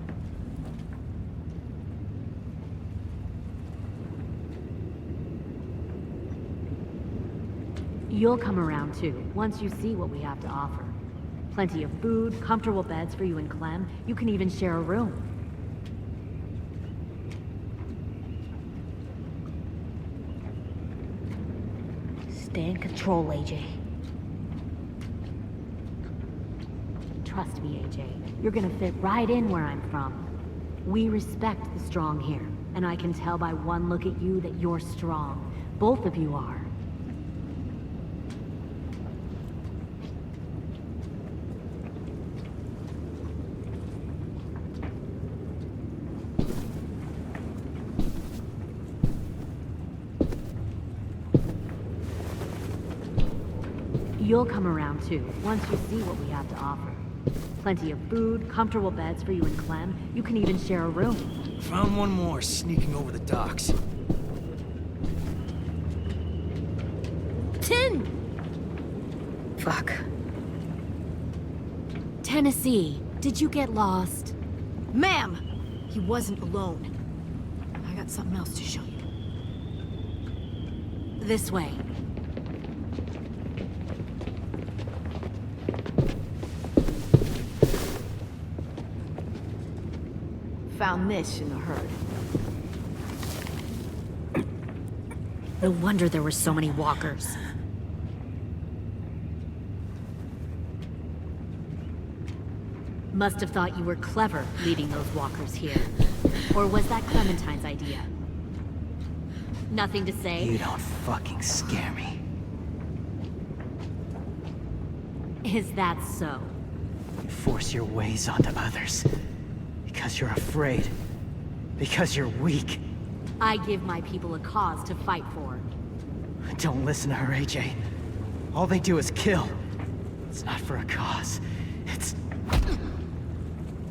You'll come around too, once you see what we have to offer. Plenty of food, comfortable beds for you and Clem. You can even share a room. Stay in control, AJ. Trust me, AJ. You're gonna fit right in where I'm from. We respect the strong here, and I can tell by one look at you that you're strong. Both of you are. You'll come around too, once you see what we have to offer. Plenty of food, comfortable beds for you and Clem. You can even share a room. Found one more sneaking over the docks. Tin! Fuck. Tennessee, did you get lost? Ma'am! He wasn't alone. I got something else to show you. This way. Found this in the herd. No wonder there were so many walkers. Must have thought you were clever leading those walkers here. Or was that Clementine's idea? Nothing to say? You don't fucking scare me. Is that so? You force your ways onto others. Because you're afraid. Because you're weak. I give my people a cause to fight for. Don't listen to her, AJ. All they do is kill. It's not for a cause. It's...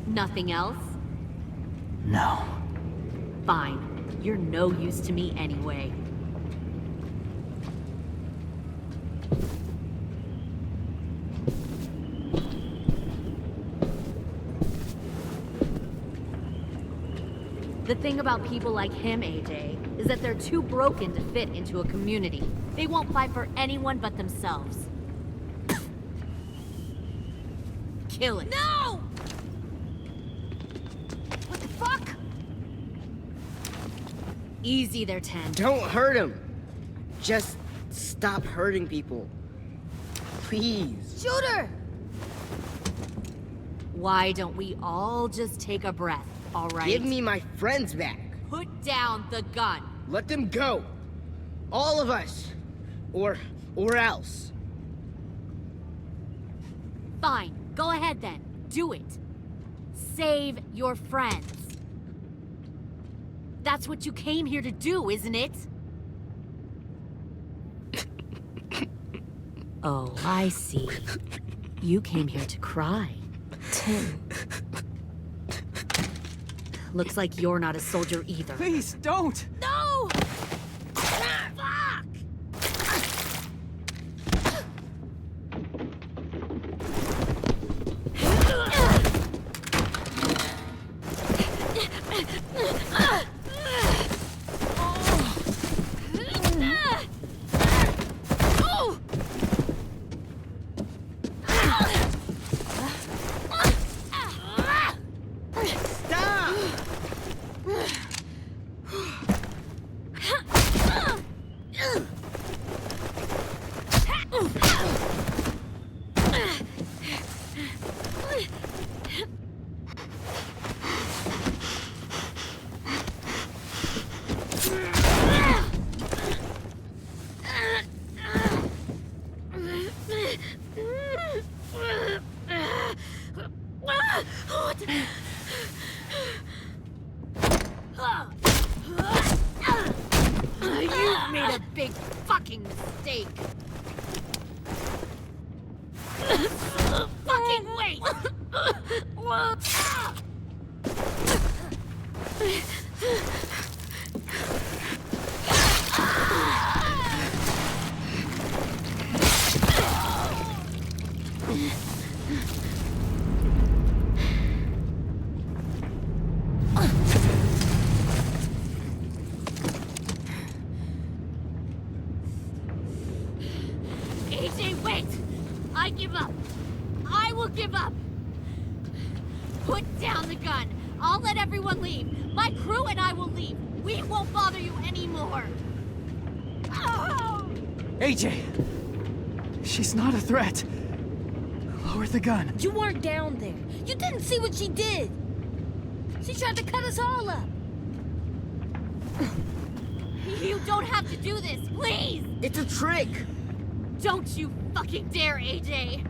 Nothing else? No. Fine. You're no use to me anyway. The thing about people like him, AJ, is that they're too broken to fit into a community. They won't fight for anyone but themselves. Kill it. No! What the fuck? Easy there, 10. Don't hurt him. Just stop hurting people. Please. Shoot her! Why don't we all just take a breath, all right? Give me my friends back. Put down the gun. Let them go. All of us. Or else. Fine. Go ahead then. Do it. Save your friends. That's what you came here to do, isn't it? Oh, I see. You came here to cry. Tim. Looks like you're not a soldier either. Please, don't! No! You've made a big fucking mistake. Fucking wait! AJ, wait! I give up. I will give up. Put down the gun. I'll let everyone leave. My crew and I will leave. We won't bother you anymore. Oh! AJ! She's not a threat. Lower the gun. You weren't down there. You didn't see what she did. She tried to cut us all up. You don't have to do this, please! It's a trick! Don't you fucking dare, AJ!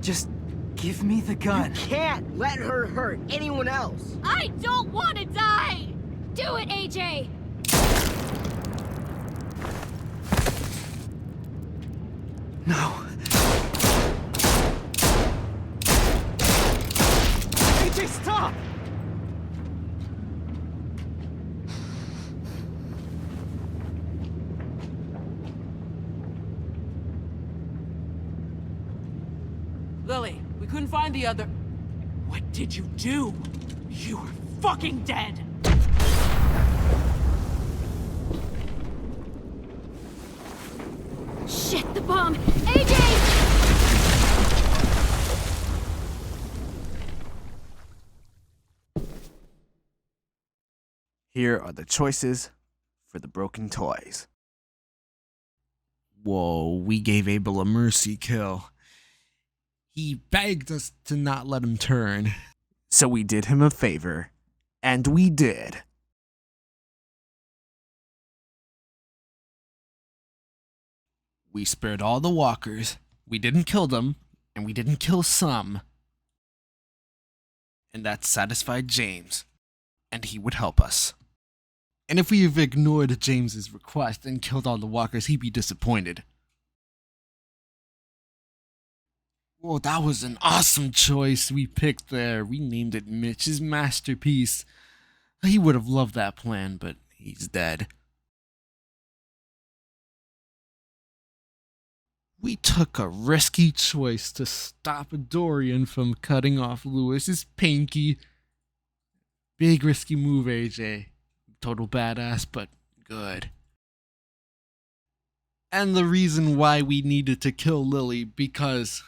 Just give me the gun. You can't let her hurt anyone else! I don't want to die! Do it, AJ! No. AJ, stop! Lily, we couldn't find the other... What did you do? You were fucking dead! Shit, the bomb! AJ! Here are the choices for the broken toys. Whoa, we gave Abel a mercy kill. He begged us to not let him turn. So we did him a favor, and we did. We spared all the walkers, we didn't kill them, and we didn't kill some. And that satisfied James, and he would help us. And if we have ignored James's request and killed all the walkers, he'd be disappointed. Whoa, that was an awesome choice we picked there. We named it Mitch's masterpiece. He would have loved that plan, but he's dead. We took a risky choice to stop Dorian from cutting off Lewis's pinky. Big risky move, AJ. Total badass, but good. And the reason why we needed to kill Lily, because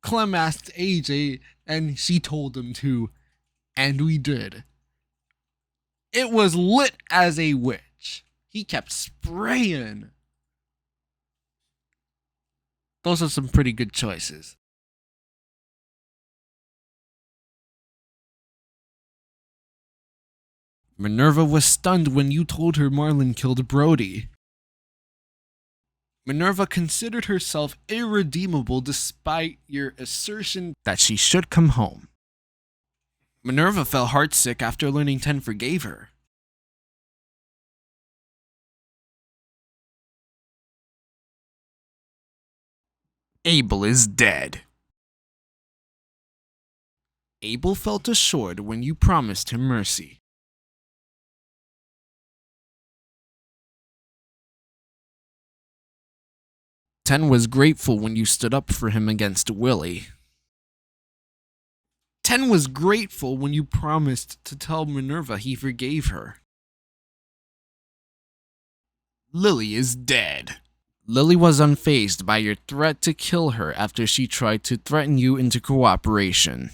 Clem asked AJ and she told him to, and we did. It was lit as a witch. He kept spraying. Those are some pretty good choices. Minerva was stunned when you told her Marlon killed Brody. Minerva considered herself irredeemable despite your assertion that she should come home. Minerva fell heartsick after learning Ten forgave her. Abel is dead. Abel felt assured when you promised him mercy. Ten was grateful when you stood up for him against Willie. 10 was grateful when you promised to tell Minerva he forgave her. Lily is dead. Lily was unfazed by your threat to kill her after she tried to threaten you into cooperation.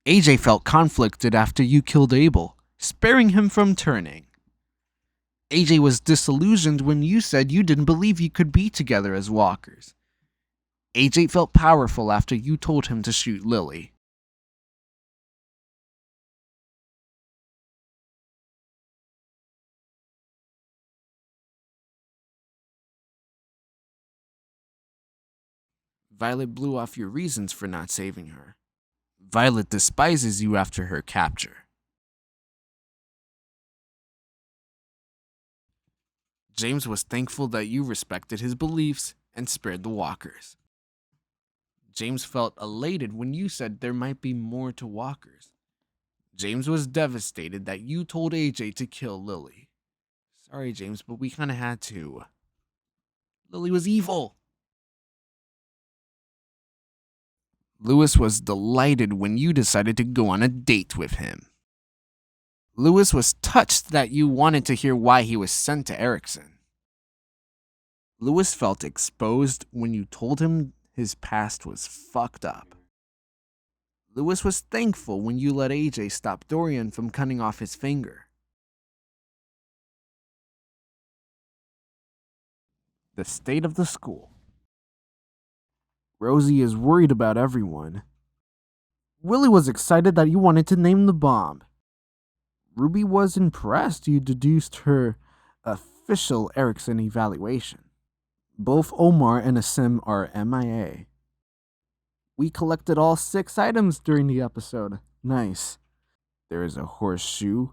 AJ felt conflicted after you killed Abel, sparing him from turning. AJ was disillusioned when you said you didn't believe you could be together as walkers. AJ felt powerful after you told him to shoot Lily. Violet blew off your reasons for not saving her. Violet despises you after her capture. James was thankful that you respected his beliefs and spared the walkers. James felt elated when you said there might be more to walkers. James was devastated that you told AJ to kill Lily. Sorry, James, but we kinda had to. Lily was evil. Lewis was delighted when you decided to go on a date with him. Lewis was touched that you wanted to hear why he was sent to Erickson. Lewis felt exposed when you told him his past was fucked up. Lewis was thankful when you let AJ stop Dorian from cutting off his finger. The state of the school. Rosie is worried about everyone. Willie was excited that you wanted to name the bomb. Ruby was impressed you deduced her official Erickson evaluation. Both Omar and Asim are MIA. We collected all 6 items during the episode. Nice. There is a horseshoe,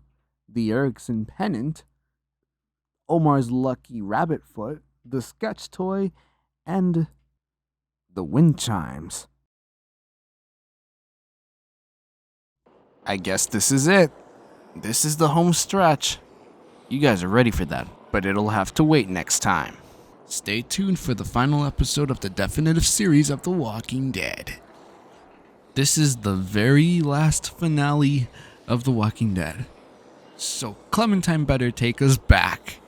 the Erickson pennant, Omar's lucky rabbit foot, the sketch toy, and the wind chimes. I guess this is it. This is the home stretch. You guys are ready for that, but it'll have to wait next time. Stay tuned for the final episode of the definitive series of The Walking Dead. This is the very last finale of The Walking Dead. So Clementine better take us back.